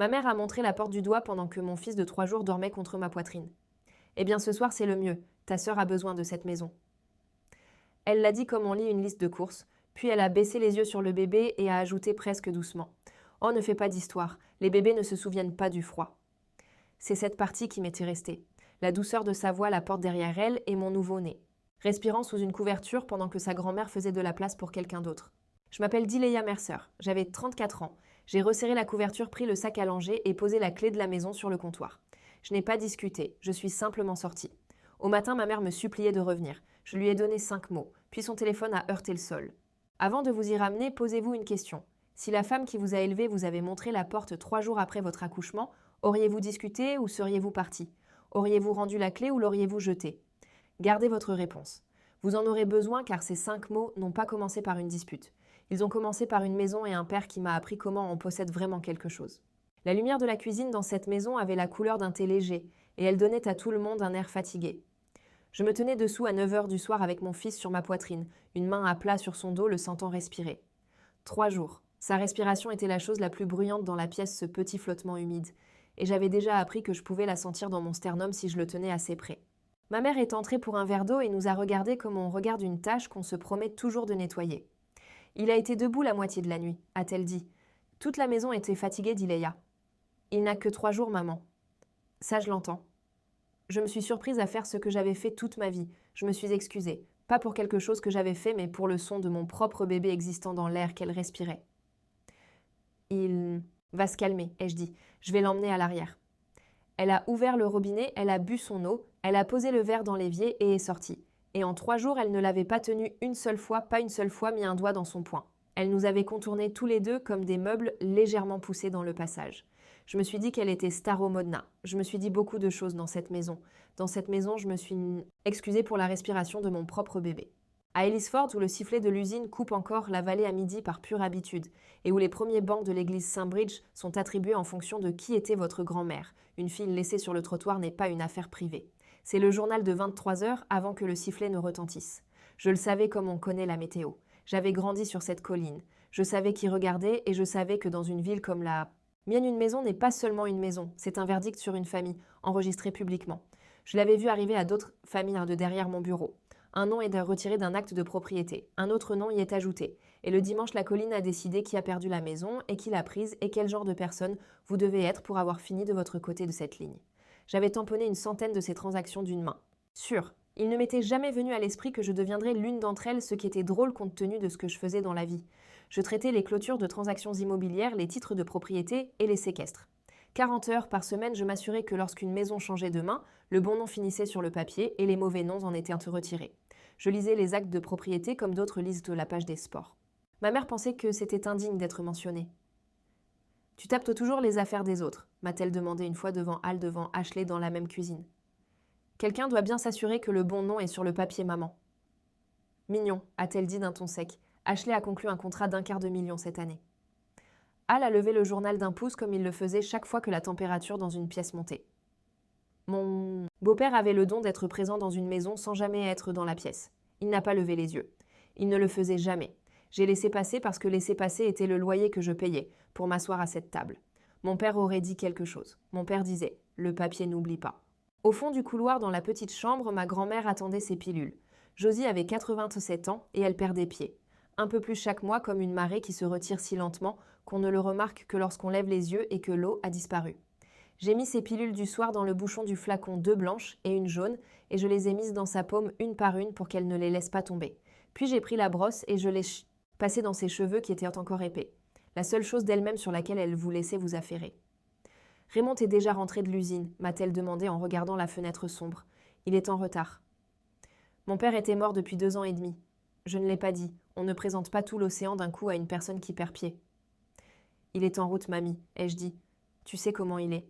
Ma mère a montré la porte du doigt pendant que mon fils de 3 jours dormait contre ma poitrine. Eh bien, ce soir, c'est le mieux. Ta sœur a besoin de cette maison. Elle l'a dit comme on lit une liste de courses, puis elle a baissé les yeux sur le bébé et a ajouté presque doucement. Oh, ne fais pas d'histoire, les bébés ne se souviennent pas du froid. C'est cette partie qui m'était restée. La douceur de sa voix la porte derrière elle et mon nouveau-né, respirant sous une couverture pendant que sa grand-mère faisait de la place pour quelqu'un d'autre. Je m'appelle Dileya Mercer, j'avais 34 ans. J'ai resserré la couverture, pris le sac à langer et posé la clé de la maison sur le comptoir. Je n'ai pas discuté, je suis simplement sortie. Au matin, ma mère me suppliait de revenir. Je lui ai donné 5 mots, puis son téléphone a heurté le sol. Avant de vous y ramener, posez-vous une question. Si la femme qui vous a élevé vous avait montré la porte 3 jours après votre accouchement, auriez-vous discuté ou seriez-vous parti? Auriez-vous rendu la clé ou l'auriez-vous jetée? Gardez votre réponse. Vous en aurez besoin car ces 5 mots n'ont pas commencé par une dispute. Ils ont commencé par une maison et un père qui m'a appris comment on possède vraiment quelque chose. La lumière de la cuisine dans cette maison avait la couleur d'un thé léger et elle donnait à tout le monde un air fatigué. Je me tenais dessous à 9 heures du soir avec mon fils sur ma poitrine, une main à plat sur son dos, le sentant respirer. 3 jours. Sa respiration était la chose la plus bruyante dans la pièce, ce petit flottement humide. Et j'avais déjà appris que je pouvais la sentir dans mon sternum si je le tenais assez près. Ma mère est entrée pour un verre d'eau et nous a regardé comme on regarde une tache qu'on se promet toujours de nettoyer. Il a été debout la moitié de la nuit, a-t-elle dit. Toute la maison était fatiguée, dit Leia. Il n'a que 3 jours, maman. Ça, je l'entends. Je me suis surprise à faire ce que j'avais fait toute ma vie. Je me suis excusée. Pas pour quelque chose que j'avais fait, mais pour le son de mon propre bébé existant dans l'air qu'elle respirait. Il va se calmer, ai-je dit. Je vais l'emmener à l'arrière. Elle a ouvert le robinet, elle a bu son eau, elle a posé le verre dans l'évier et est sortie. Et en 3 jours, elle ne l'avait pas tenu une seule fois, pas une seule fois mis un doigt dans son poing. Elle nous avait contournés tous les deux comme des meubles légèrement poussés dans le passage. Je me suis dit qu'elle était staromodna. Je me suis dit beaucoup de choses dans cette maison. Dans cette maison, je me suis excusée pour la respiration de mon propre bébé. À Ellisford, où le sifflet de l'usine coupe encore la vallée à midi par pure habitude, et où les premiers bancs de l'église Saint-Bridge sont attribués en fonction de qui était votre grand-mère, une fille laissée sur le trottoir n'est pas une affaire privée. C'est le journal de 23 heures avant que le sifflet ne retentisse. Je le savais comme on connaît la météo. J'avais grandi sur cette colline. Je savais qui regardait et je savais que dans une ville comme la mienne, une maison n'est pas seulement une maison, c'est un verdict sur une famille, enregistré publiquement. Je l'avais vu arriver à d'autres familles de derrière mon bureau. Un nom est retiré d'un acte de propriété, un autre nom y est ajouté. Et le dimanche, la colline a décidé qui a perdu la maison et qui l'a prise et quel genre de personne vous devez être pour avoir fini de votre côté de cette ligne. J'avais tamponné une centaine de ces transactions d'une main. Sûr, il ne m'était jamais venu à l'esprit que je deviendrais l'une d'entre elles, ce qui était drôle compte tenu de ce que je faisais dans la vie. Je traitais les clôtures de transactions immobilières, les titres de propriété et les séquestres. 40 heures par semaine, je m'assurais que lorsqu'une maison changeait de main, le bon nom finissait sur le papier et les mauvais noms en étaient retirés. Je lisais les actes de propriété comme d'autres lisent la page des sports. Ma mère pensait que c'était indigne d'être mentionné. « Tu tapes toujours les affaires des autres », m'a-t-elle demandé une fois devant Ashley dans la même cuisine. « Quelqu'un doit bien s'assurer que le bon nom est sur le papier, maman. »« Mignon », a-t-elle dit d'un ton sec. Ashley a conclu un contrat d'250 000 cette année. Al a levé le journal d'un pouce comme il le faisait chaque fois que la température dans une pièce montait. Mon beau-père avait le don d'être présent dans une maison sans jamais être dans la pièce. Il n'a pas levé les yeux. Il ne le faisait jamais. J'ai laissé passer parce que laisser passer était le loyer que je payais pour m'asseoir à cette table. Mon père aurait dit quelque chose. Mon père disait « Le papier n'oublie pas ». Au fond du couloir dans la petite chambre, ma grand-mère attendait ses pilules. Josie avait 87 ans et elle perdait pied. Un peu plus chaque mois comme une marée qui se retire si lentement qu'on ne le remarque que lorsqu'on lève les yeux et que l'eau a disparu. J'ai mis ces pilules du soir dans le bouchon du flacon, 2 blanches et une jaune, et je les ai mises dans sa paume une par une pour qu'elle ne les laisse pas tomber. Puis j'ai pris la brosse et je l'ai passée dans ses cheveux qui étaient encore épais. La seule chose d'elle-même sur laquelle elle vous laissait vous affairer. « Raymond est déjà rentré de l'usine », m'a-t-elle demandé en regardant la fenêtre sombre. « Il est en retard. » Mon père était mort depuis 2 ans et demi. Je ne l'ai pas dit. On ne présente pas tout l'océan d'un coup à une personne qui perd pied. « Il est en route, mamie », ai-je dit. « Tu sais comment il est. »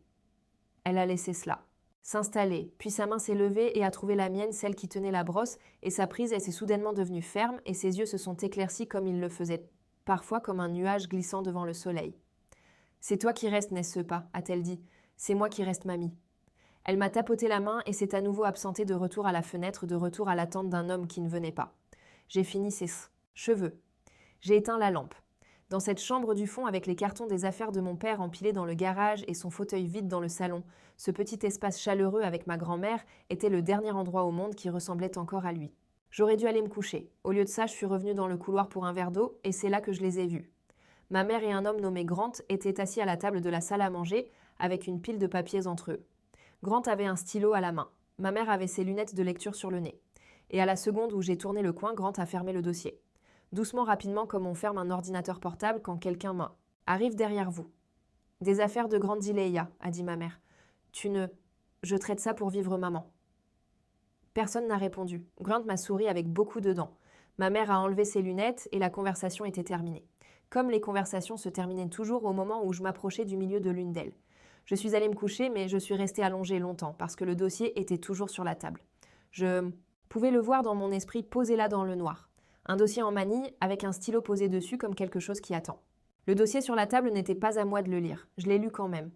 Elle a laissé cela. S'installer, puis sa main s'est levée et a trouvé la mienne, celle qui tenait la brosse, et sa prise, elle s'est soudainement devenue ferme, et ses yeux se sont éclaircis comme ils le faisaient, parfois comme un nuage glissant devant le soleil. « C'est toi qui restes, n'est-ce pas ?» a-t-elle dit. « C'est moi qui reste, mamie. » Elle m'a tapoté la main et s'est à nouveau absentée de retour à la fenêtre, de retour à l'attente d'un homme qui ne venait pas. J'ai fini ses cheveux. J'ai éteint la lampe. Dans cette chambre du fond avec les cartons des affaires de mon père empilés dans le garage et son fauteuil vide dans le salon, ce petit espace chaleureux avec ma grand-mère était le dernier endroit au monde qui ressemblait encore à lui. J'aurais dû aller me coucher. Au lieu de ça, je suis revenue dans le couloir pour un verre d'eau et c'est là que je les ai vus. Ma mère et un homme nommé Grant étaient assis à la table de la salle à manger avec une pile de papiers entre eux. Grant avait un stylo à la main. Ma mère avait ses lunettes de lecture sur le nez. Et à la seconde où j'ai tourné le coin, Grant a fermé le dossier. Doucement, rapidement, comme on ferme un ordinateur portable quand quelqu'un arrive derrière vous. Des affaires de Grant Dileya, a dit ma mère. Je traite ça pour vivre maman. Personne n'a répondu. Grant m'a souri avec beaucoup de dents. Ma mère a enlevé ses lunettes et la conversation était terminée. Comme les conversations se terminaient toujours au moment où je m'approchais du milieu de l'une d'elles. Je suis allée me coucher, mais je suis restée allongée longtemps parce que le dossier était toujours sur la table. Je pouvais le voir dans mon esprit posé là dans le noir. Un dossier en manille avec un stylo posé dessus comme quelque chose qui attend. Le dossier sur la table n'était pas à moi de le lire. Je l'ai lu quand même.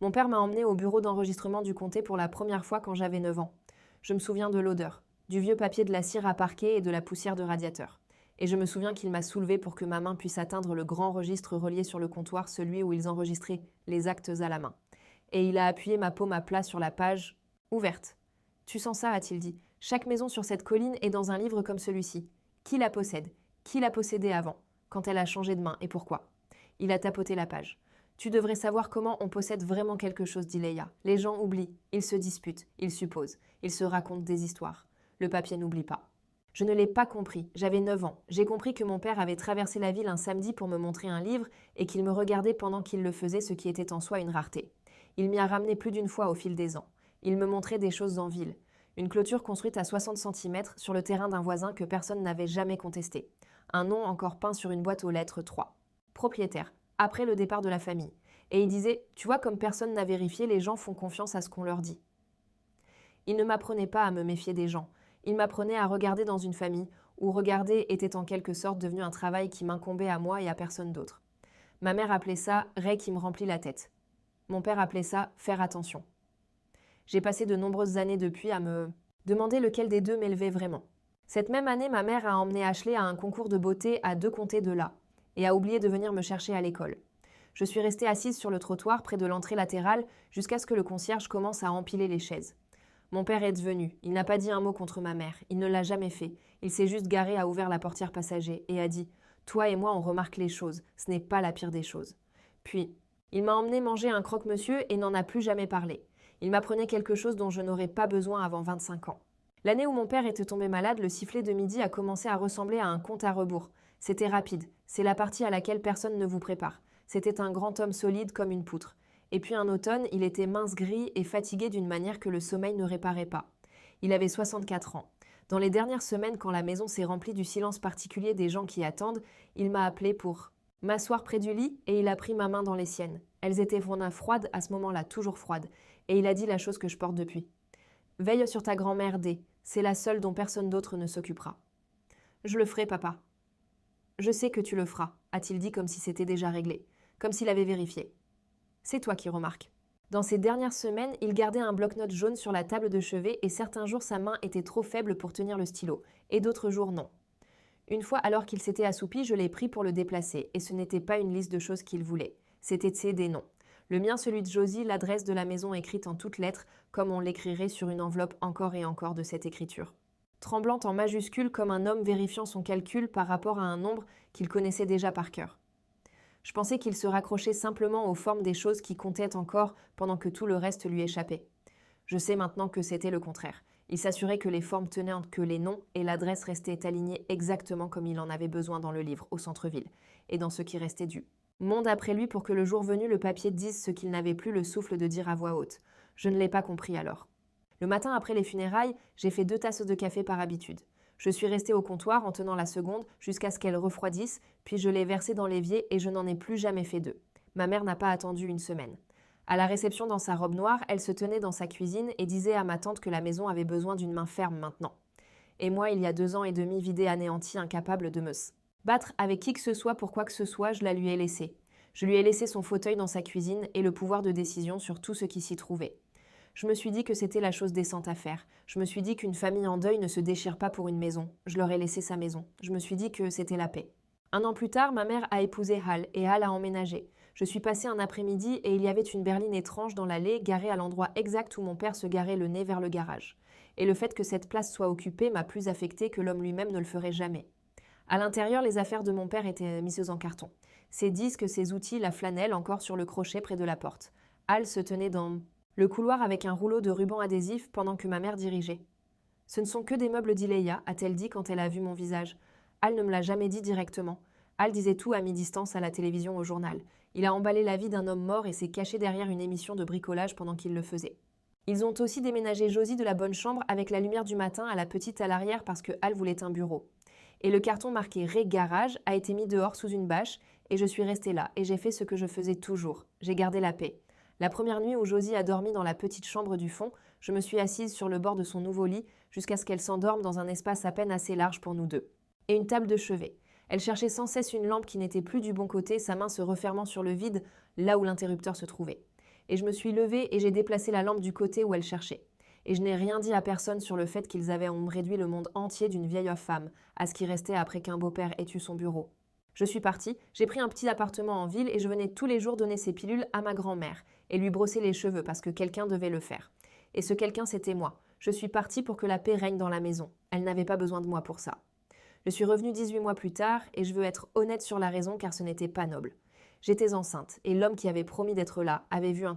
Mon père m'a emmenée au bureau d'enregistrement du comté pour la première fois quand j'avais 9 ans. Je me souviens de l'odeur, du vieux papier de la cire à parquet et de la poussière de radiateur. Et je me souviens qu'il m'a soulevée pour que ma main puisse atteindre le grand registre relié sur le comptoir, celui où ils enregistraient les actes à la main. Et il a appuyé ma paume à plat sur la page ouverte. « Tu sens ça ?» a-t-il dit. « Chaque maison sur cette colline est dans un livre comme celui-ci. Qui la possède? Qui l'a possédée avant? Quand elle a changé de main et pourquoi ?» Il a tapoté la page. « Tu devrais savoir comment on possède vraiment quelque chose, dit Leia. Les gens oublient, ils se disputent, ils supposent, ils se racontent des histoires. Le papier n'oublie pas. » Je ne l'ai pas compris, j'avais 9 ans. J'ai compris que mon père avait traversé la ville un samedi pour me montrer un livre et qu'il me regardait pendant qu'il le faisait, ce qui était en soi une rareté. Il m'y a ramené plus d'une fois au fil des ans. Il me montrait des choses en ville. Une clôture construite à 60 cm sur le terrain d'un voisin que personne n'avait jamais contesté. Un nom encore peint sur une boîte aux lettres 3. Propriétaire, après le départ de la famille. Et il disait « Tu vois, comme personne n'a vérifié, les gens font confiance à ce qu'on leur dit. » Il ne m'apprenait pas à me méfier des gens. Il m'apprenait à regarder dans une famille, où regarder était en quelque sorte devenu un travail qui m'incombait à moi et à personne d'autre. Ma mère appelait ça « Ray qui me remplit la tête ». Mon père appelait ça « faire attention ». J'ai passé de nombreuses années depuis à me demander lequel des deux m'élevait vraiment. Cette même année, ma mère a emmené Ashley à un concours de beauté à 2 comtés de là, et a oublié de venir me chercher à l'école. Je suis restée assise sur le trottoir près de l'entrée latérale jusqu'à ce que le concierge commence à empiler les chaises. Mon père est venu. Il n'a pas dit un mot contre ma mère. Il ne l'a jamais fait. Il s'est juste garé, a ouvert la portière passager et a dit « Toi et moi, on remarque les choses. Ce n'est pas la pire des choses. » Puis, il m'a emmené manger un croque-monsieur et n'en a plus jamais parlé. Il m'apprenait quelque chose dont je n'aurais pas besoin avant 25 ans. L'année où mon père était tombé malade, le sifflet de midi a commencé à ressembler à un compte à rebours. C'était rapide. C'est la partie à laquelle personne ne vous prépare. C'était un grand homme solide comme une poutre. Et puis un automne, il était mince gris et fatigué d'une manière que le sommeil ne réparait pas. Il avait 64 ans. Dans les dernières semaines, quand la maison s'est remplie du silence particulier des gens qui attendent, il m'a appelé pour m'asseoir près du lit et il a pris ma main dans les siennes. Elles étaient vraiment froides à ce moment-là, toujours froides. Et il a dit la chose que je porte depuis. « Veille sur ta grand-mère D. C'est la seule dont personne d'autre ne s'occupera. »« Je le ferai, papa. »« Je sais que tu le feras, a-t-il dit comme si c'était déjà réglé, comme s'il avait vérifié. C'est toi qui remarques. Dans ces dernières semaines, il gardait un bloc-notes jaune sur la table de chevet et certains jours sa main était trop faible pour tenir le stylo, et d'autres jours non. Une fois, alors qu'il s'était assoupi, je l'ai pris pour le déplacer, et ce n'était pas une liste de choses qu'il voulait. C'était des noms. Le mien, celui de Josie, l'adresse de la maison écrite en toutes lettres, comme on l'écrirait sur une enveloppe encore et encore de cette écriture. Tremblante en majuscules comme un homme vérifiant son calcul par rapport à un nombre qu'il connaissait déjà par cœur. Je pensais qu'il se raccrochait simplement aux formes des choses qui comptaient encore pendant que tout le reste lui échappait. Je sais maintenant que c'était le contraire. Il s'assurait que les formes tenaient, que les noms et l'adresse restaient alignés exactement comme il en avait besoin dans le livre, au centre-ville, et dans ce qui restait dû. Monde après lui pour que le jour venu, le papier dise ce qu'il n'avait plus le souffle de dire à voix haute. Je ne l'ai pas compris alors. Le matin après les funérailles, j'ai fait 2 tasses de café par habitude. Je suis restée au comptoir en tenant la seconde jusqu'à ce qu'elle refroidisse, puis je l'ai versée dans l'évier et je n'en ai plus jamais fait 2. Ma mère n'a pas attendu une semaine. À la réception dans sa robe noire, elle se tenait dans sa cuisine et disait à ma tante que la maison avait besoin d'une main ferme maintenant. Et moi, il y a 2 ans et demi, vidé, anéanti, incapable de me battre avec qui que ce soit pour quoi que ce soit, je la lui ai laissée. Je lui ai laissé son fauteuil dans sa cuisine et le pouvoir de décision sur tout ce qui s'y trouvait. Je me suis dit que c'était la chose décente à faire. Je me suis dit qu'une famille en deuil ne se déchire pas pour une maison. Je leur ai laissé sa maison. Je me suis dit que c'était la paix. Un an plus tard, ma mère a épousé Hal et Hal a emménagé. Je suis passée un après-midi et il y avait une berline étrange dans l'allée, garée à l'endroit exact où mon père se garait le nez vers le garage. Et le fait que cette place soit occupée m'a plus affectée que l'homme lui-même ne le ferait jamais. À l'intérieur, les affaires de mon père étaient mises en carton. Ses disques, ses outils, la flanelle encore sur le crochet près de la porte. Hal se tenait dans le couloir avec un rouleau de ruban adhésif pendant que ma mère dirigeait. Ce ne sont que des meubles, dit Leia, a-t-elle dit quand elle a vu mon visage. Hal ne me l'a jamais dit directement. Hal disait tout à mi-distance à la télévision au journal. Il a emballé la vie d'un homme mort et s'est caché derrière une émission de bricolage pendant qu'il le faisait. Ils ont aussi déménagé Josie de la bonne chambre avec la lumière du matin à la petite à l'arrière parce que Hal voulait un bureau. Et le carton marqué Ré Garage a été mis dehors sous une bâche et je suis restée là et j'ai fait ce que je faisais toujours. J'ai gardé la paix. La première nuit où Josie a dormi dans la petite chambre du fond, je me suis assise sur le bord de son nouveau lit jusqu'à ce qu'elle s'endorme dans un espace à peine assez large pour nous deux. Et une table de chevet. Elle cherchait sans cesse une lampe qui n'était plus du bon côté, sa main se refermant sur le vide, là où l'interrupteur se trouvait. Et je me suis levée et j'ai déplacé la lampe du côté où elle cherchait. Et je n'ai rien dit à personne sur le fait qu'ils avaient réduit le monde entier d'une vieille femme, à ce qui restait après qu'un beau-père ait eu son bureau. Je suis partie, j'ai pris un petit appartement en ville et je venais tous les jours donner ses pilules à ma grand-mère et lui brosser les cheveux parce que quelqu'un devait le faire. Et ce quelqu'un, c'était moi. Je suis partie pour que la paix règne dans la maison. Elle n'avait pas besoin de moi pour ça. Je suis revenue 18 mois plus tard et je veux être honnête sur la raison car ce n'était pas noble. J'étais enceinte et l'homme qui avait promis d'être là avait vu un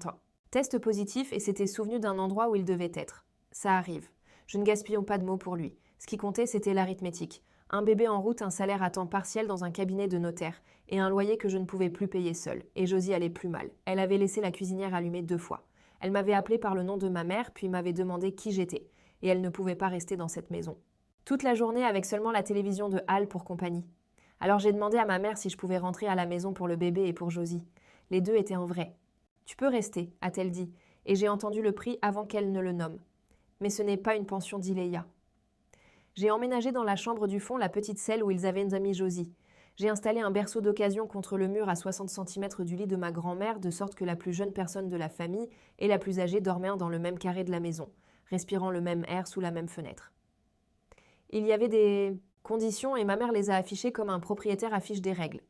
test positif et s'était souvenu d'un endroit où il devait être. Ça arrive. Je ne gaspillons pas de mots pour lui. Ce qui comptait, c'était l'arithmétique. Un bébé en route, un salaire à temps partiel dans un cabinet de notaire et un loyer que je ne pouvais plus payer seule. Et Josie allait plus mal. Elle avait laissé la cuisinière allumée 2 fois. Elle m'avait appelée par le nom de ma mère puis m'avait demandé qui j'étais. Et elle ne pouvait pas rester dans cette maison. Toute la journée avec seulement la télévision de Hal pour compagnie. Alors j'ai demandé à ma mère si je pouvais rentrer à la maison pour le bébé et pour Josie. Les deux étaient en vrai. « Tu peux rester », a-t-elle dit, et j'ai entendu le prix avant qu'elle ne le nomme. Mais ce n'est pas une pension, dit Leia. J'ai emménagé dans la chambre du fond, la petite celle où ils avaient mis Josie. J'ai installé un berceau d'occasion contre le mur à 60 cm du lit de ma grand-mère, de sorte que la plus jeune personne de la famille et la plus âgée dormaient dans le même carré de la maison, respirant le même air sous la même fenêtre. Il y avait des conditions et ma mère les a affichées comme un propriétaire affiche des règles.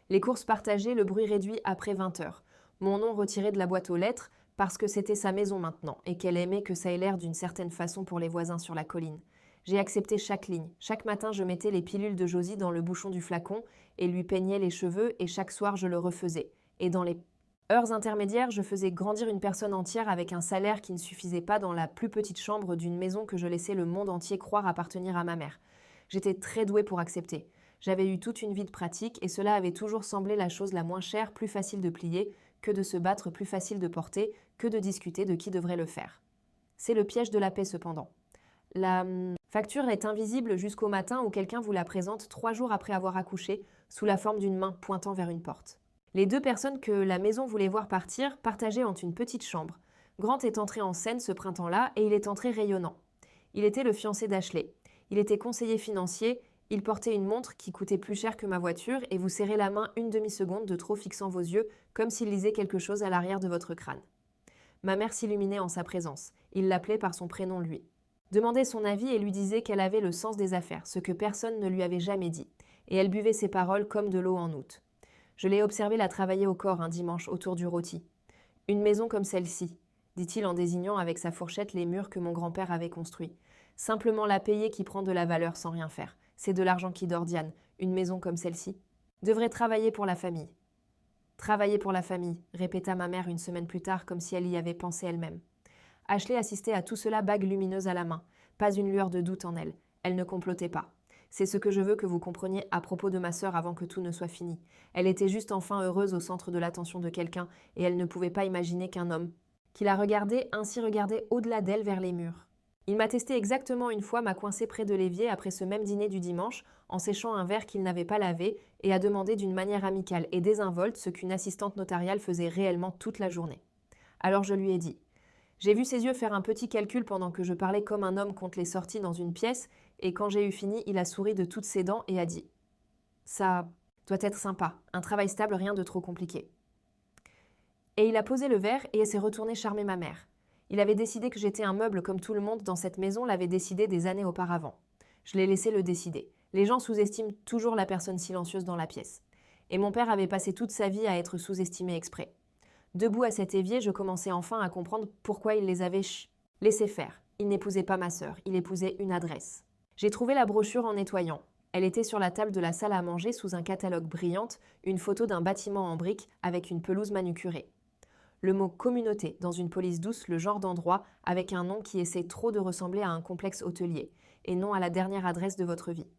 Les courses partagées, le bruit réduit après 20 heures. Mon nom retiré de la boîte aux lettres parce que c'était sa maison maintenant et qu'elle aimait que ça ait l'air d'une certaine façon pour les voisins sur la colline. J'ai accepté chaque ligne. Chaque matin, je mettais les pilules de Josie dans le bouchon du flacon et lui peignais les cheveux et chaque soir, je le refaisais. Et dans les heures intermédiaires, je faisais grandir une personne entière avec un salaire qui ne suffisait pas dans la plus petite chambre d'une maison que je laissais le monde entier croire appartenir à ma mère. J'étais très douée pour accepter. J'avais eu toute une vie de pratique et cela avait toujours semblé la chose la moins chère, plus facile de plier, que de se battre, plus facile de porter, que de discuter de qui devrait le faire. C'est le piège de la paix cependant. La facture est invisible jusqu'au matin où quelqu'un vous la présente 3 jours après avoir accouché, sous la forme d'une main pointant vers une porte. Les 2 personnes que la maison voulait voir partir partageaient entre une petite chambre. Grant est entré en scène ce printemps-là et il est entré rayonnant. Il était le fiancé d'Ashley. Il était conseiller financier, il portait une montre qui coûtait plus cher que ma voiture et vous serrez la main une demi-seconde de trop fixant vos yeux comme s'il lisait quelque chose à l'arrière de votre crâne. Ma mère s'illuminait en sa présence. Il l'appelait par son prénom lui. Demandait son avis et lui disait qu'elle avait le sens des affaires, ce que personne ne lui avait jamais dit. Et elle buvait ses paroles comme de l'eau en août. Je l'ai observé la travailler au corps un dimanche autour du rôti. « Une maison comme celle-ci », dit-il en désignant avec sa fourchette les murs que mon grand-père avait construits. « Simplement la payer qui prend de la valeur sans rien faire. C'est de l'argent qui dort, Diane. Une maison comme celle-ci. Devrait travailler pour la famille. » « Travailler pour la famille », répéta ma mère une semaine plus tard comme si elle y avait pensé elle-même. Ashley assistait à tout cela, bague lumineuse à la main. Pas une lueur de doute en elle. Elle ne complotait pas. C'est ce que je veux que vous compreniez à propos de ma sœur avant que tout ne soit fini. Elle était juste enfin heureuse au centre de l'attention de quelqu'un et elle ne pouvait pas imaginer qu'un homme qui la regardait ainsi regardait au-delà d'elle vers les murs. Il m'a testé exactement une fois, m'a coincé près de l'évier après ce même dîner du dimanche en séchant un verre qu'il n'avait pas lavé et a demandé d'une manière amicale et désinvolte ce qu'une assistante notariale faisait réellement toute la journée. Alors je lui ai dit. J'ai vu ses yeux faire un petit calcul pendant que je parlais comme un homme compte les sorties dans une pièce, et quand j'ai eu fini, il a souri de toutes ses dents et a dit « Ça doit être sympa, un travail stable, rien de trop compliqué. » Et il a posé le verre et s'est retourné charmer ma mère. Il avait décidé que j'étais un meuble comme tout le monde dans cette maison l'avait décidé des années auparavant. Je l'ai laissé le décider. Les gens sous-estiment toujours la personne silencieuse dans la pièce. Et mon père avait passé toute sa vie à être sous-estimé exprès. Debout à cet évier, je commençais enfin à comprendre pourquoi il les avait laissés faire. Il n'épousait pas ma sœur, il épousait une adresse. J'ai trouvé la brochure en nettoyant. Elle était sur la table de la salle à manger sous un catalogue brillante, une photo d'un bâtiment en briques avec une pelouse manucurée. Le mot communauté dans une police douce, le genre d'endroit avec un nom qui essaie trop de ressembler à un complexe hôtelier et non à la dernière adresse de votre vie.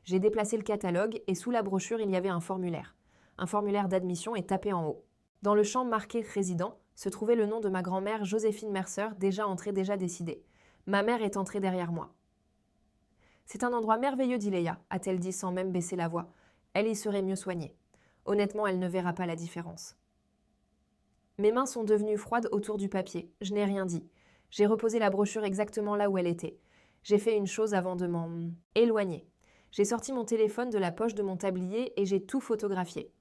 J'ai déplacé le catalogue et sous la brochure, il y avait un formulaire. Un formulaire d'admission est tapé en haut. Dans le champ marqué résident se trouvait le nom de ma grand-mère Joséphine Mercer, déjà entrée, déjà décidée. Ma mère est entrée derrière moi. C'est un endroit merveilleux, dit Léa, a-t-elle dit sans même baisser la voix. Elle y serait mieux soignée. Honnêtement, elle ne verra pas la différence. Mes mains sont devenues froides autour du papier. Je n'ai rien dit. J'ai reposé la brochure exactement là où elle était. J'ai fait une chose avant de m'en éloigner. J'ai sorti mon téléphone de la poche de mon tablier et j'ai tout photographié.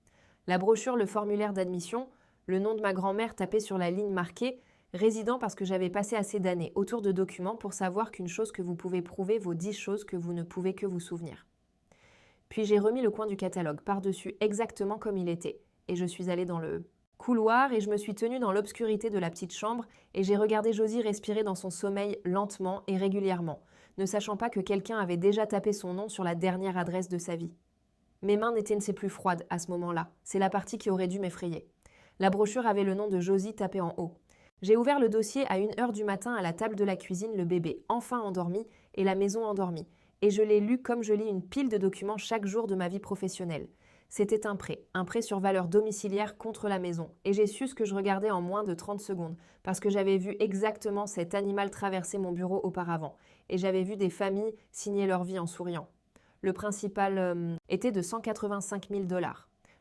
La brochure, le formulaire d'admission, le nom de ma grand-mère tapé sur la ligne marquée « Résident » parce que j'avais passé assez d'années autour de documents pour savoir qu'une chose que vous pouvez prouver vaut 10 choses que vous ne pouvez que vous souvenir. Puis j'ai remis le coin du catalogue par-dessus exactement comme il était et je suis allée dans le couloir et je me suis tenue dans l'obscurité de la petite chambre et j'ai regardé Josie respirer dans son sommeil lentement et régulièrement, ne sachant pas que quelqu'un avait déjà tapé son nom sur la dernière adresse de sa vie. Mes mains n'étaient plus froides à ce moment-là, c'est la partie qui aurait dû m'effrayer. La brochure avait le nom de Josie tapé en haut. J'ai ouvert le dossier à 1h du matin à la table de la cuisine, le bébé enfin endormi et la maison endormie, et je l'ai lu comme je lis une pile de documents chaque jour de ma vie professionnelle. C'était un prêt sur valeur domiciliaire contre la maison, et j'ai su ce que je regardais en moins de 30 secondes, parce que j'avais vu exactement cet animal traverser mon bureau auparavant, et j'avais vu des familles signer leur vie en souriant. Le principal était de 185 000 $.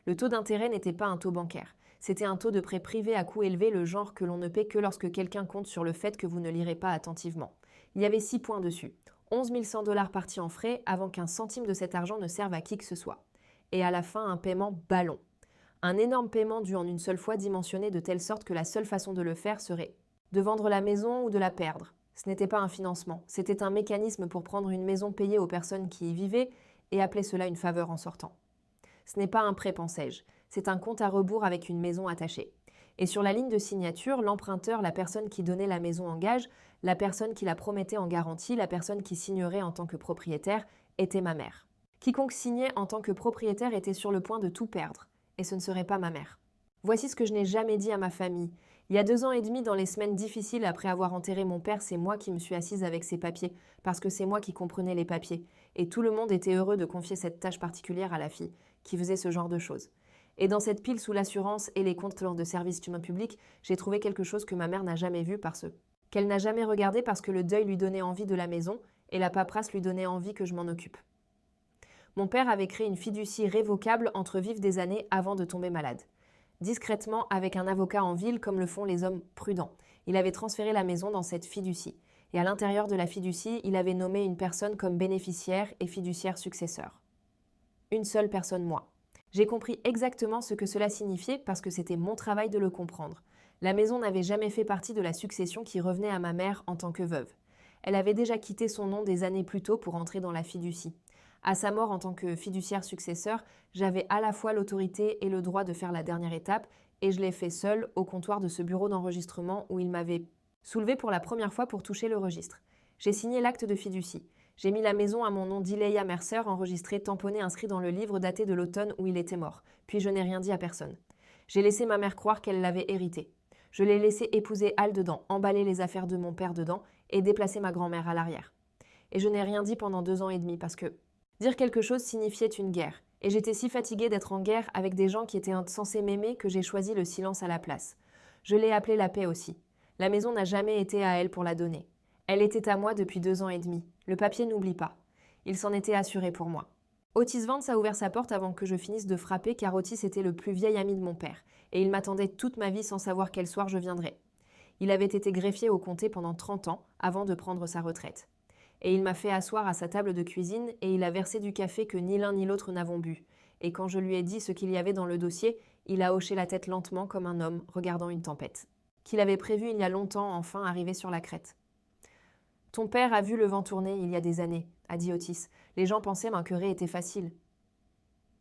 Le taux d'intérêt n'était pas un taux bancaire. C'était un taux de prêt privé à coût élevé, le genre que l'on ne paie que lorsque quelqu'un compte sur le fait que vous ne lirez pas attentivement. Il y avait 6 points dessus. 11 100 $ partis en frais avant qu'un centime de cet argent ne serve à qui que ce soit. Et à la fin, un paiement ballon. Un énorme paiement dû en une seule fois, dimensionné de telle sorte que la seule façon de le faire serait de vendre la maison ou de la perdre. Ce n'était pas un financement, c'était un mécanisme pour prendre une maison payée aux personnes qui y vivaient et appeler cela une faveur en sortant. Ce n'est pas un prêt, pensais-je, c'est un compte à rebours avec une maison attachée. Et sur la ligne de signature, l'emprunteur, la personne qui donnait la maison en gage, la personne qui la promettait en garantie, la personne qui signerait en tant que propriétaire, était ma mère. Quiconque signait en tant que propriétaire était sur le point de tout perdre, et ce ne serait pas ma mère. Voici ce que je n'ai jamais dit à ma famille. Il y a 2 ans et demi, dans les semaines difficiles après avoir enterré mon père, c'est moi qui me suis assise avec ses papiers, parce que c'est moi qui comprenais les papiers. Et tout le monde était heureux de confier cette tâche particulière à la fille, qui faisait ce genre de choses. Et dans cette pile sous l'assurance et les comptes de service humain public, j'ai trouvé quelque chose que ma mère n'a jamais vu qu'elle n'a jamais regardé parce que le deuil lui donnait envie de la maison et la paperasse lui donnait envie que je m'en occupe. Mon père avait créé une fiducie révocable entre vifs des années avant de tomber malade. Discrètement, avec un avocat en ville comme le font les hommes prudents, il avait transféré la maison dans cette fiducie. Et à l'intérieur de la fiducie, il avait nommé une personne comme bénéficiaire et fiduciaire successeur. Une seule personne, moi. J'ai compris exactement ce que cela signifiait parce que c'était mon travail de le comprendre. La maison n'avait jamais fait partie de la succession qui revenait à ma mère en tant que veuve. Elle avait déjà quitté son nom des années plus tôt pour entrer dans la fiducie. À sa mort en tant que fiduciaire successeur, j'avais à la fois l'autorité et le droit de faire la dernière étape, et je l'ai fait seule au comptoir de ce bureau d'enregistrement où il m'avait soulevé pour la première fois pour toucher le registre. J'ai signé l'acte de fiducie. J'ai mis la maison à mon nom d'Ileia Mercer, enregistré, tamponné, inscrit dans le livre daté de l'automne où il était mort. Puis je n'ai rien dit à personne. J'ai laissé ma mère croire qu'elle l'avait hérité. Je l'ai laissé épouser Al dedans, emballer les affaires de mon père dedans et déplacer ma grand-mère à l'arrière. Et je n'ai rien dit pendant 2 ans et demi parce que dire quelque chose signifiait une guerre. Et j'étais si fatiguée d'être en guerre avec des gens qui étaient censés m'aimer que j'ai choisi le silence à la place. Je l'ai appelée la paix aussi. La maison n'a jamais été à elle pour la donner. Elle était à moi depuis 2 ans et demi. Le papier n'oublie pas. Il s'en était assuré pour moi. Otis Vance a ouvert sa porte avant que je finisse de frapper car Otis était le plus vieil ami de mon père et il m'attendait toute ma vie sans savoir quel soir je viendrais. Il avait été greffier au comté pendant 30 ans avant de prendre sa retraite. Et il m'a fait asseoir à sa table de cuisine et il a versé du café que ni l'un ni l'autre n'avons bu. Et quand je lui ai dit ce qu'il y avait dans le dossier, il a hoché la tête lentement comme un homme regardant une tempête. Qu'il avait prévu il y a longtemps, enfin arrivé sur la crête. Ton père a vu le vent tourner il y a des années. a dit Otis. Les gens pensaient m'enqueurer était facile.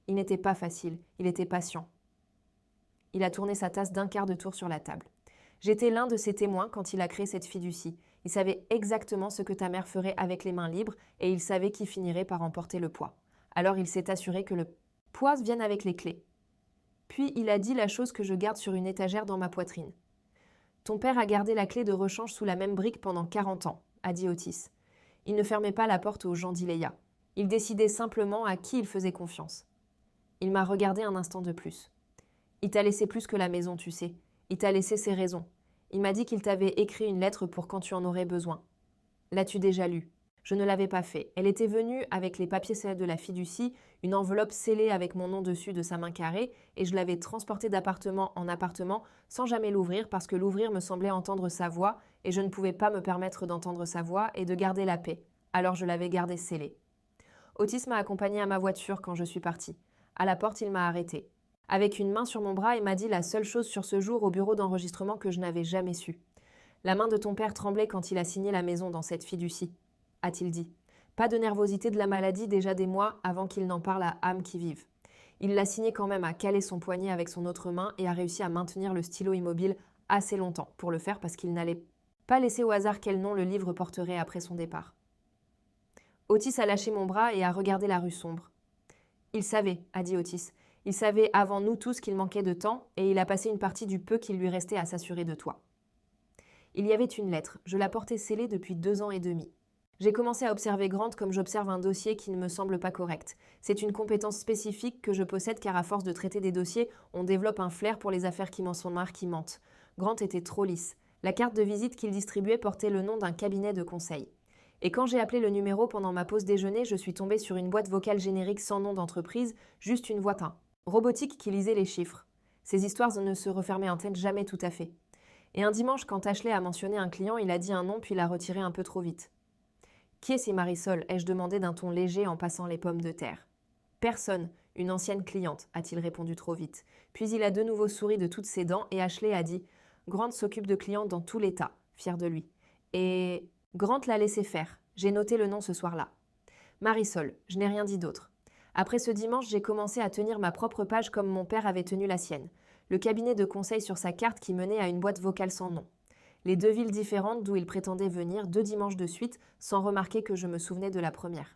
Il n'était pas facile, il était patient. Il a tourné sa tasse d'un quart de tour sur la table. J'étais l'un de ses témoins quand il a créé cette fiducie. Il savait exactement ce que ta mère ferait avec les mains libres et il savait qui finirait par emporter le poids. Alors il s'est assuré que le poids vienne avec les clés. Puis il a dit la chose que je garde sur une étagère dans ma poitrine. Ton père a gardé la clé de rechange sous la même brique pendant 40 ans, a dit Otis. Il ne fermait pas la porte aux gens d'Iléa. Il décidait simplement à qui il faisait confiance. Il m'a regardé un instant de plus. Il t'a laissé plus que la maison, tu sais. Il t'a laissé ses raisons. Il m'a dit qu'il t'avait écrit une lettre pour quand tu en aurais besoin. L'as-tu déjà lue? Je ne l'avais pas fait. Elle était venue avec les papiers de la fiducie, une enveloppe scellée avec mon nom dessus de sa main carrée, et je l'avais transportée d'appartement en appartement sans jamais l'ouvrir parce que l'ouvrir me semblait entendre sa voix, et je ne pouvais pas me permettre d'entendre sa voix et de garder la paix. Alors je l'avais gardée scellée. Otis m'a accompagnée à ma voiture quand je suis partie. À la porte, il m'a arrêtée. Avec une main sur mon bras, il m'a dit la seule chose sur ce jour au bureau d'enregistrement que je n'avais jamais su. La main de ton père tremblait quand il a signé la maison dans cette fiducie, a-t-il dit. Pas de nervosité de la maladie déjà des mois avant qu'il n'en parle à âme qui vive. Il l'a signé quand même à caler son poignet avec son autre main et a réussi à maintenir le stylo immobile assez longtemps pour le faire parce qu'il n'allait pas laisser au hasard quel nom le livre porterait après son départ. Otis a lâché mon bras et a regardé la rue sombre. Il savait, a dit Otis. Il savait avant nous tous qu'il manquait de temps et il a passé une partie du peu qu'il lui restait à s'assurer de toi. Il y avait une lettre. Je la portais scellée depuis 2 ans et demi. J'ai commencé à observer Grant comme j'observe un dossier qui ne me semble pas correct. C'est une compétence spécifique que je possède car à force de traiter des dossiers, on développe un flair pour les affaires qui m'en sont marres qui mentent. Grant était trop lisse. La carte de visite qu'il distribuait portait le nom d'un cabinet de conseil. Et quand j'ai appelé le numéro pendant ma pause déjeuner, je suis tombée sur une boîte vocale générique sans nom d'entreprise, juste une voix robotique qui lisait les chiffres. Ces histoires ne se refermaient en tête jamais tout à fait. Et un dimanche, quand Ashley a mentionné un client, il a dit un nom puis l'a retiré un peu trop vite. « Qui est ces Marisol ?» ai-je demandé d'un ton léger en passant les pommes de terre. « Personne, une ancienne cliente », a-t-il répondu trop vite. Puis il a de nouveau souri de toutes ses dents et Ashley a dit « Grant s'occupe de clients dans tout l'État, fier de lui. » Et Grant l'a laissé faire. J'ai noté le nom ce soir-là. Marisol, je n'ai rien dit d'autre. Après ce dimanche, j'ai commencé à tenir ma propre page comme mon père avait tenu la sienne. Le cabinet de conseil sur sa carte qui menait à une boîte vocale sans nom. Les 2 villes différentes d'où il prétendait venir 2 dimanches de suite, sans remarquer que je me souvenais de la première.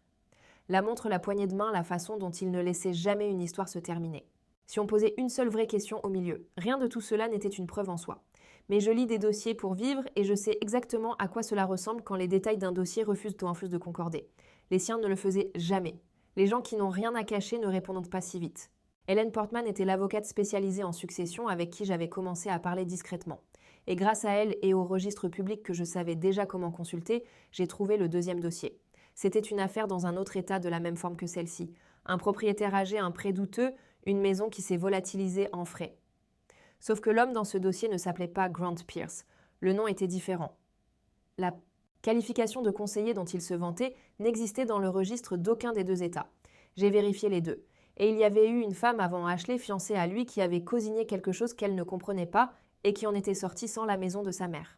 La montre, la poignée de main, la façon dont il ne laissait jamais une histoire se terminer. Si on posait une seule vraie question au milieu, rien de tout cela n'était une preuve en soi. Mais je lis des dossiers pour vivre et je sais exactement à quoi cela ressemble quand les détails d'un dossier refusent de concorder. Les siens ne le faisaient jamais. Les gens qui n'ont rien à cacher ne répondent pas si vite. Hélène Portman était l'avocate spécialisée en succession avec qui j'avais commencé à parler discrètement. Et grâce à elle et au registre public que je savais déjà comment consulter, j'ai trouvé le 2e dossier. C'était une affaire dans un autre état de la même forme que celle-ci. Un propriétaire âgé, un prêt douteux, une maison qui s'est volatilisée en frais. Sauf que l'homme dans ce dossier ne s'appelait pas Grant Pierce. Le nom était différent. La qualification de conseiller dont il se vantait n'existait dans le registre d'aucun des 2 États. J'ai vérifié les 2. Et il y avait eu une femme avant Ashley fiancée à lui qui avait cosigné quelque chose qu'elle ne comprenait pas et qui en était sortie sans la maison de sa mère.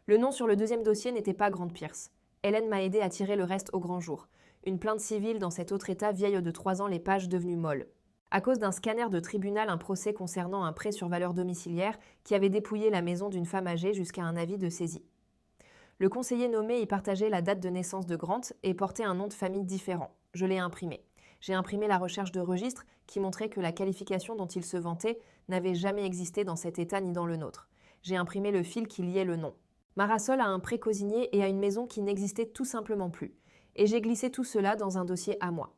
Le nom sur le 2e dossier n'était pas Grant Pierce. Hélène m'a aidé à tirer le reste au grand jour. Une plainte civile dans cet autre État vieille de 3 ans, les pages devenues molles. À cause d'un scanner de tribunal, un procès concernant un prêt sur valeur domiciliaire qui avait dépouillé la maison d'une femme âgée jusqu'à un avis de saisie. Le conseiller nommé y partageait la date de naissance de Grant et portait un nom de famille différent. Je l'ai imprimé. J'ai imprimé la recherche de registre qui montrait que la qualification dont il se vantait n'avait jamais existé dans cet État ni dans le nôtre. J'ai imprimé le fil qui liait le nom. Marisol a un prêt cosigné et a une maison qui n'existait tout simplement plus. Et j'ai glissé tout cela dans un dossier à moi.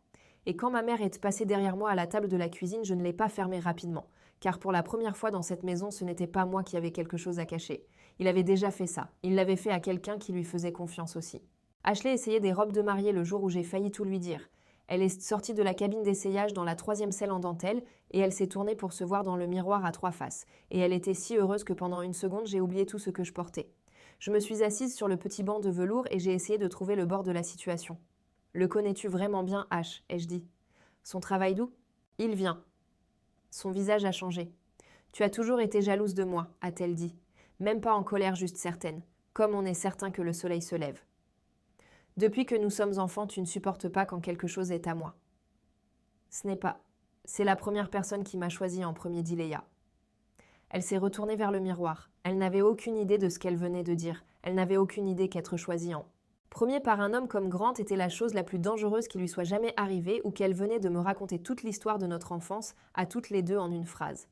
Et quand ma mère est passée derrière moi à la table de la cuisine, je ne l'ai pas fermé rapidement. Car pour la première fois dans cette maison, ce n'était pas moi qui avais quelque chose à cacher. Il avait déjà fait ça. Il l'avait fait à quelqu'un qui lui faisait confiance aussi. Ashley essayait des robes de mariée le jour où j'ai failli tout lui dire. Elle est sortie de la cabine d'essayage dans la 3e selle en dentelle et elle s'est tournée pour se voir dans le miroir à 3 faces. Et elle était si heureuse que pendant une seconde, j'ai oublié tout ce que je portais. Je me suis assise sur le petit banc de velours et j'ai essayé de trouver le bord de la situation. « Le connais-tu vraiment bien, H ?» ai-je dit. « Son travail d'où ?»« Il vient. » Son visage a changé. « Tu as toujours été jalouse de moi, a-t-elle dit. Même pas en colère juste certaine, comme on est certain que le soleil se lève. » Depuis que nous sommes enfants, tu ne supportes pas quand quelque chose est à moi. Ce n'est pas. C'est la première personne qui m'a choisi en premier, dit Léa. Elle s'est retournée vers le miroir. Elle n'avait aucune idée de ce qu'elle venait de dire. Elle n'avait aucune idée qu'être choisie en premier par un homme comme Grant était la chose la plus dangereuse qui lui soit jamais arrivée ou qu'elle venait de me raconter toute l'histoire de notre enfance, à toutes les deux en une phrase.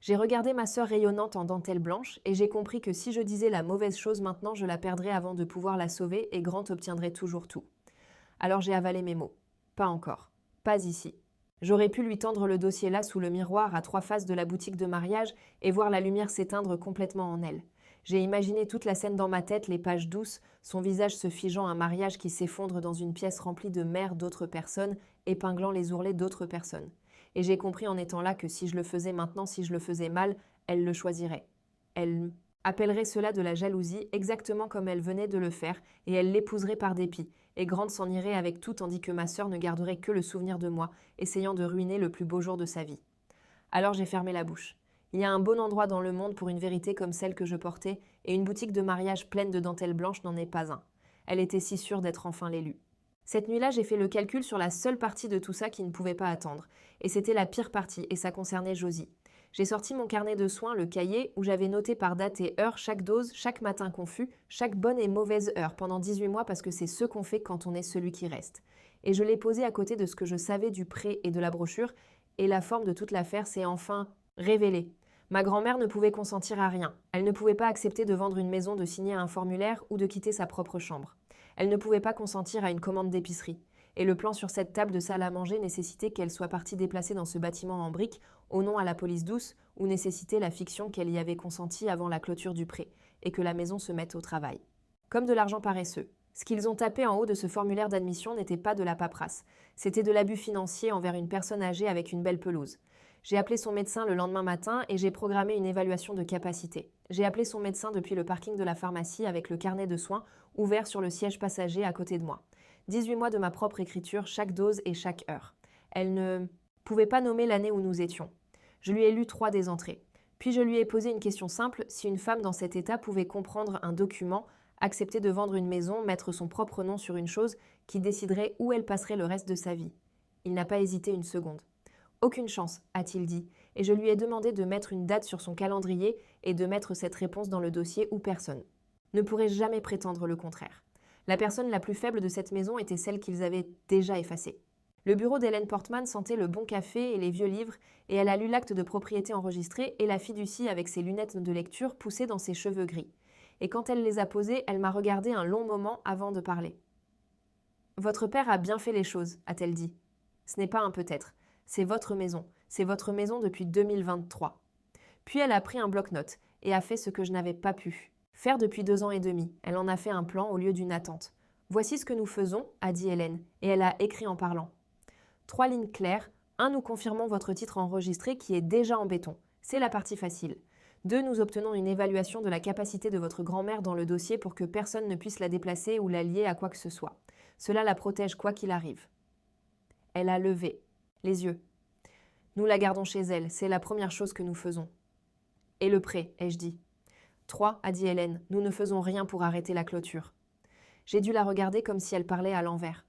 J'ai regardé ma sœur rayonnante en dentelle blanche et j'ai compris que si je disais la mauvaise chose maintenant, je la perdrais avant de pouvoir la sauver et Grant obtiendrait toujours tout. Alors j'ai avalé mes mots. Pas encore. Pas ici. J'aurais pu lui tendre le dossier là sous le miroir à 3 faces de la boutique de mariage et voir la lumière s'éteindre complètement en elle. J'ai imaginé toute la scène dans ma tête, les pages douces, son visage se figeant, un mariage qui s'effondre dans une pièce remplie de mères d'autres personnes, épinglant les ourlets d'autres personnes. Et j'ai compris en étant là que si je le faisais maintenant, si je le faisais mal, elle le choisirait. Elle appellerait cela de la jalousie, exactement comme elle venait de le faire, et elle l'épouserait par dépit. Et Grant s'en irait avec tout tandis que ma sœur ne garderait que le souvenir de moi, essayant de ruiner le plus beau jour de sa vie. Alors j'ai fermé la bouche. Il y a un bon endroit dans le monde pour une vérité comme celle que je portais, et une boutique de mariage pleine de dentelles blanches n'en est pas un. Elle était si sûre d'être enfin l'élu. Cette nuit-là, j'ai fait le calcul sur la seule partie de tout ça qui ne pouvait pas attendre, et c'était la pire partie, et ça concernait Josie. J'ai sorti mon carnet de soins, le cahier, où j'avais noté par date et heure chaque dose, chaque matin confus, chaque bonne et mauvaise heure, pendant 18 mois parce que c'est ce qu'on fait quand on est celui qui reste. Et je l'ai posé à côté de ce que je savais du prêt et de la brochure, et la forme de toute l'affaire s'est enfin révélée. Ma grand-mère ne pouvait consentir à rien. Elle ne pouvait pas accepter de vendre une maison, de signer un formulaire ou de quitter sa propre chambre. Elle ne pouvait pas consentir à une commande d'épicerie. Et le plan sur cette table de salle à manger nécessitait qu'elle soit partie déplacée dans ce bâtiment en briques, au nom à la police douce, ou nécessitait la fiction qu'elle y avait consentie avant la clôture du prêt, et que la maison se mette au travail. Comme de l'argent paresseux. Ce qu'ils ont tapé en haut de ce formulaire d'admission n'était pas de la paperasse. C'était de l'abus financier envers une personne âgée avec une belle pelouse. J'ai appelé son médecin le lendemain matin et j'ai programmé une évaluation de capacité. J'ai appelé son médecin depuis le parking de la pharmacie avec le carnet de soins ouvert sur le siège passager à côté de moi. 18 mois de ma propre écriture, chaque dose et chaque heure. Elle ne pouvait pas nommer l'année où nous étions. Je lui ai lu 3 des entrées. Puis je lui ai posé une question simple, si une femme dans cet état pouvait comprendre un document, accepter de vendre une maison, mettre son propre nom sur une chose qui déciderait où elle passerait le reste de sa vie. Il n'a pas hésité une seconde. Aucune chance, a-t-il dit, et je lui ai demandé de mettre une date sur son calendrier et de mettre cette réponse dans le dossier où personne ne pourrait jamais prétendre le contraire. La personne la plus faible de cette maison était celle qu'ils avaient déjà effacée. Le bureau d'Hélène Portman sentait le bon café et les vieux livres, et elle a lu l'acte de propriété enregistré et la fiducie avec ses lunettes de lecture poussées dans ses cheveux gris. Et quand elle les a posés, elle m'a regardé un long moment avant de parler. « Votre père a bien fait les choses, a-t-elle dit. Ce n'est pas un peut-être. C'est votre maison depuis 2023. Puis elle a pris un bloc-notes et a fait ce que je n'avais pas pu faire depuis 2 ans et demi. Elle en a fait un plan au lieu d'une attente. Voici ce que nous faisons, a dit Hélène, et elle a écrit en parlant. 3 lignes claires. 1, nous confirmons votre titre enregistré qui est déjà en béton. C'est la partie facile. 2, nous obtenons une évaluation de la capacité de votre grand-mère dans le dossier pour que personne ne puisse la déplacer ou la lier à quoi que ce soit. Cela la protège quoi qu'il arrive. Elle a levé les yeux. Nous la gardons chez elle, c'est la première chose que nous faisons. Et le prêt, ai-je dit. 3, a dit Hélène, nous ne faisons rien pour arrêter la clôture. J'ai dû la regarder comme si elle parlait à l'envers.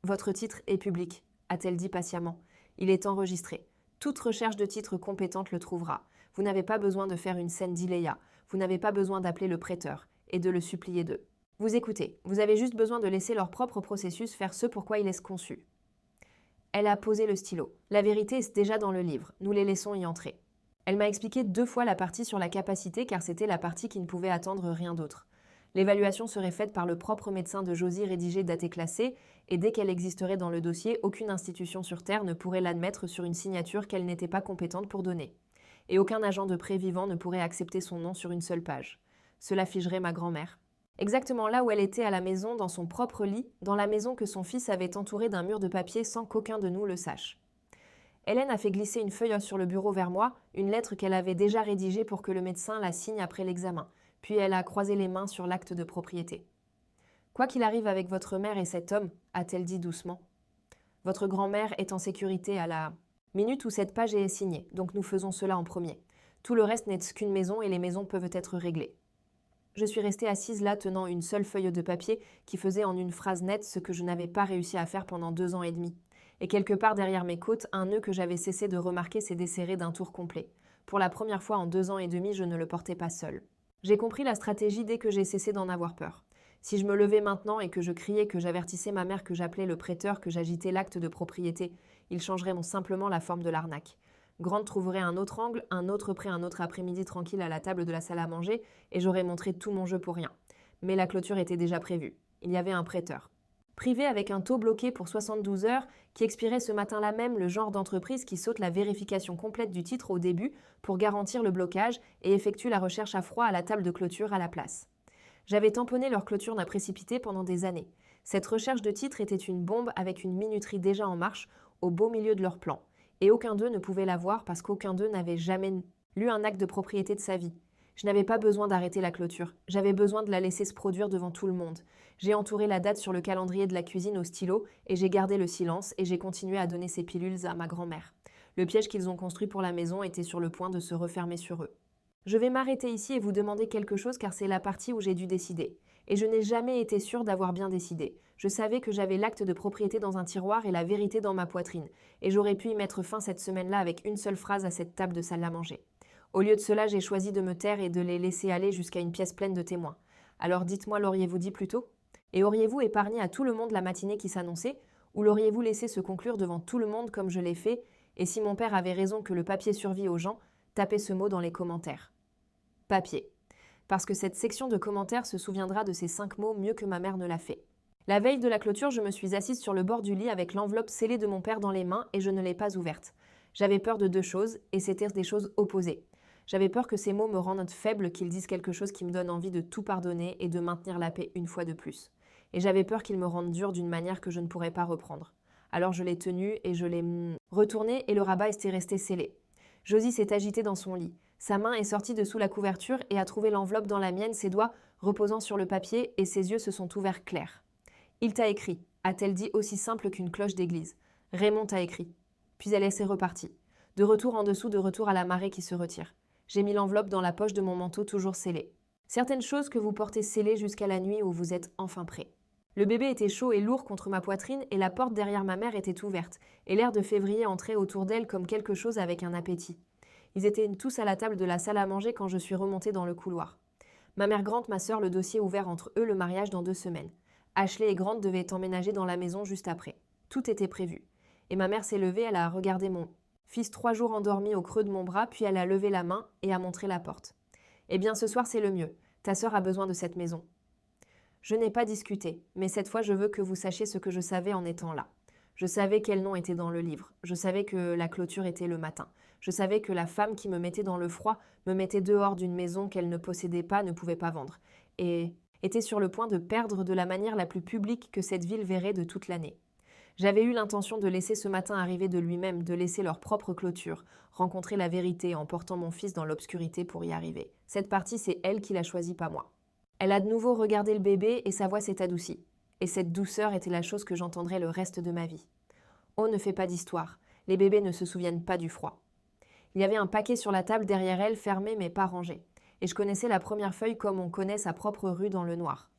Votre titre est public, a-t-elle dit patiemment. Il est enregistré. Toute recherche de titre compétente le trouvera. Vous n'avez pas besoin de faire une scène d'Iléa. Vous n'avez pas besoin d'appeler le prêteur et de le supplier d'eux. Vous écoutez, vous avez juste besoin de laisser leur propre processus faire ce pourquoi il est conçu. Elle a posé le stylo. La vérité est déjà dans le livre. Nous les laissons y entrer. Elle m'a expliqué 2 fois la partie sur la capacité car c'était la partie qui ne pouvait attendre rien d'autre. L'évaluation serait faite par le propre médecin de Josie rédigée datée classée et dès qu'elle existerait dans le dossier, aucune institution sur Terre ne pourrait l'admettre sur une signature qu'elle n'était pas compétente pour donner. Et aucun agent de prêt vivant ne pourrait accepter son nom sur une seule page. Cela figerait ma grand-mère. Exactement là où elle était à la maison, dans son propre lit, dans la maison que son fils avait entourée d'un mur de papier sans qu'aucun de nous le sache. Hélène a fait glisser une feuille sur le bureau vers moi, une lettre qu'elle avait déjà rédigée pour que le médecin la signe après l'examen, puis elle a croisé les mains sur l'acte de propriété. « Quoi qu'il arrive avec votre mère et cet homme, a-t-elle dit doucement, votre grand-mère est en sécurité à la minute où cette page est signée, donc nous faisons cela en premier. Tout le reste n'est qu'une maison et les maisons peuvent être réglées. Je suis restée assise là tenant une seule feuille de papier qui faisait en une phrase nette ce que je n'avais pas réussi à faire pendant 2 ans et demi. Et quelque part derrière mes côtes, un nœud que j'avais cessé de remarquer s'est desserré d'un tour complet. Pour la première fois en 2 ans et demi, je ne le portais pas seul. J'ai compris la stratégie dès que j'ai cessé d'en avoir peur. Si je me levais maintenant et que je criais, que j'avertissais ma mère, que j'appelais le prêteur, que j'agitais l'acte de propriété, il changerait simplement la forme de l'arnaque. Grant trouverait un autre angle, un autre prêt, un autre après-midi tranquille à la table de la salle à manger, et j'aurais montré tout mon jeu pour rien. Mais la clôture était déjà prévue. Il y avait un prêteur. Privé avec un taux bloqué pour 72 heures, qui expirait ce matin-là même, le genre d'entreprise qui saute la vérification complète du titre au début pour garantir le blocage et effectue la recherche à froid à la table de clôture à la place. J'avais tamponné leur clôture d'un précipité pendant des années. Cette recherche de titre était une bombe avec une minuterie déjà en marche, au beau milieu de leur plan. Et aucun d'eux ne pouvait la voir parce qu'aucun d'eux n'avait jamais lu un acte de propriété de sa vie. Je n'avais pas besoin d'arrêter la clôture, j'avais besoin de la laisser se produire devant tout le monde. J'ai entouré la date sur le calendrier de la cuisine au stylo et j'ai gardé le silence et j'ai continué à donner ces pilules à ma grand-mère. Le piège qu'ils ont construit pour la maison était sur le point de se refermer sur eux. Je vais m'arrêter ici et vous demander quelque chose car c'est la partie où j'ai dû décider. Et je n'ai jamais été sûre d'avoir bien décidé. Je savais que j'avais l'acte de propriété dans un tiroir et la vérité dans ma poitrine. Et j'aurais pu y mettre fin cette semaine-là avec une seule phrase à cette table de salle à manger. Au lieu de cela, j'ai choisi de me taire et de les laisser aller jusqu'à une pièce pleine de témoins. Alors dites-moi, l'auriez-vous dit plus tôt ? Et auriez-vous épargné à tout le monde la matinée qui s'annonçait ? Ou l'auriez-vous laissé se conclure devant tout le monde comme je l'ai fait ? Et si mon père avait raison que le papier survit aux gens, tapez ce mot dans les commentaires. Papier. Parce que cette section de commentaires se souviendra de ces 5 mots mieux que ma mère ne l'a fait. La veille de la clôture, je me suis assise sur le bord du lit avec l'enveloppe scellée de mon père dans les mains et je ne l'ai pas ouverte. J'avais peur de 2 choses, et c'était des choses opposées. J'avais peur que ces mots me rendent faible, qu'ils disent quelque chose qui me donne envie de tout pardonner et de maintenir la paix une fois de plus. Et j'avais peur qu'ils me rendent dur d'une manière que je ne pourrais pas reprendre. Alors je l'ai tenu et je l'ai retourné et le rabat était resté scellé. Josie s'est agitée dans son lit. Sa main est sortie de sous la couverture et a trouvé l'enveloppe dans la mienne, ses doigts reposant sur le papier et ses yeux se sont ouverts clairs. « Il t'a écrit », a-t-elle dit aussi simple qu'une cloche d'église. « Raymond t'a écrit. » Puis elle s'est repartie. De retour en dessous, de retour à la marée qui se retire. J'ai mis l'enveloppe dans la poche de mon manteau toujours scellée. Certaines choses que vous portez scellées jusqu'à la nuit où vous êtes enfin prêt. Le bébé était chaud et lourd contre ma poitrine et la porte derrière ma mère était ouverte et l'air de février entrait autour d'elle comme quelque chose avec un appétit. Ils étaient tous à la table de la salle à manger quand je suis remontée dans le couloir. Ma mère Grant, ma sœur, le dossier ouvert entre eux, le mariage dans 2 semaines. Ashley et Grant devaient emménager dans la maison juste après. Tout était prévu. Et ma mère s'est levée, elle a regardé mon fils 3 jours endormi au creux de mon bras, puis elle a levé la main et a montré la porte. « Eh bien, ce soir, c'est le mieux. Ta sœur a besoin de cette maison. » Je n'ai pas discuté, mais cette fois, je veux que vous sachiez ce que je savais en étant là. Je savais quel nom était dans le livre. Je savais que la clôture était le matin. Je savais que la femme qui me mettait dans le froid me mettait dehors d'une maison qu'elle ne possédait pas, ne pouvait pas vendre, et était sur le point de perdre de la manière la plus publique que cette ville verrait de toute l'année. J'avais eu l'intention de laisser ce matin arriver de lui-même, de laisser leur propre clôture, rencontrer la vérité en portant mon fils dans l'obscurité pour y arriver. Cette partie, c'est elle qui l'a choisie, pas moi. Elle a de nouveau regardé le bébé et sa voix s'est adoucie. Et cette douceur était la chose que j'entendrais le reste de ma vie. Oh, ne fais pas d'histoire. Les bébés ne se souviennent pas du froid. Il y avait un paquet sur la table derrière elle, fermé mais pas rangé. Et je connaissais la première feuille comme on connaît sa propre rue dans le noir.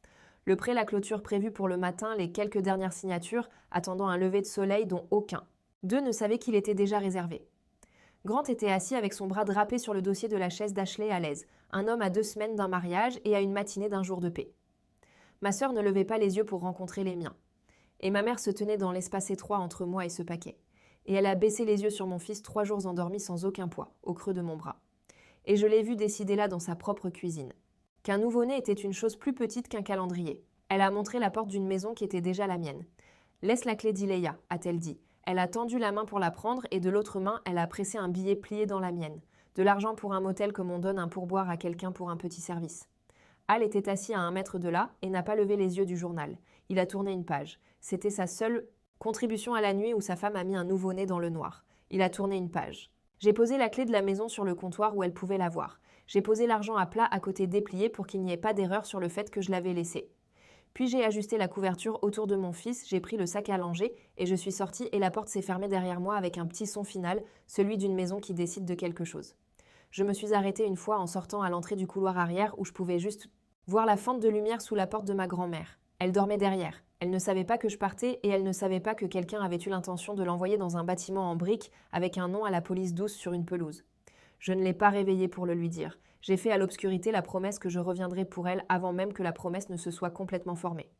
Le prêt, la clôture prévue pour le matin, les quelques dernières signatures, attendant un lever de soleil dont aucun. 2 ne savaient qu'il était déjà réservé. Grant était assis avec son bras drapé sur le dossier de la chaise d'Ashley à l'aise, un homme à 2 semaines d'un mariage et à une matinée d'un jour de paix. Ma sœur ne levait pas les yeux pour rencontrer les miens. Et ma mère se tenait dans l'espace étroit entre moi et ce paquet. Et elle a baissé les yeux sur mon fils 3 jours endormi sans aucun poids, au creux de mon bras. Et je l'ai vu décider là dans sa propre cuisine. Qu'un nouveau-né était une chose plus petite qu'un calendrier. Elle a montré la porte d'une maison qui était déjà la mienne. « Laisse la clé d'Iléa », a-t-elle dit. Elle a tendu la main pour la prendre et de l'autre main, elle a pressé un billet plié dans la mienne. De l'argent pour un motel comme on donne un pourboire à quelqu'un pour un petit service. Al était assis à 1 mètre de là et n'a pas levé les yeux du journal. Il a tourné une page. C'était sa seule contribution à la nuit où sa femme a mis un nouveau-né dans le noir. Il a tourné une page. J'ai posé la clé de la maison sur le comptoir où elle pouvait la voir. J'ai posé l'argent à plat à côté déplié pour qu'il n'y ait pas d'erreur sur le fait que je l'avais laissé. Puis j'ai ajusté la couverture autour de mon fils, j'ai pris le sac à langer et je suis sortie et la porte s'est fermée derrière moi avec un petit son final, celui d'une maison qui décide de quelque chose. Je me suis arrêtée une fois en sortant à l'entrée du couloir arrière où je pouvais juste voir la fente de lumière sous la porte de ma grand-mère. Elle dormait derrière. Elle ne savait pas que je partais et elle ne savait pas que quelqu'un avait eu l'intention de l'envoyer dans un bâtiment en briques avec un nom à la police douce sur une pelouse. Je ne l'ai pas réveillée pour le lui dire. J'ai fait à l'obscurité la promesse que je reviendrai pour elle avant même que la promesse ne se soit complètement formée.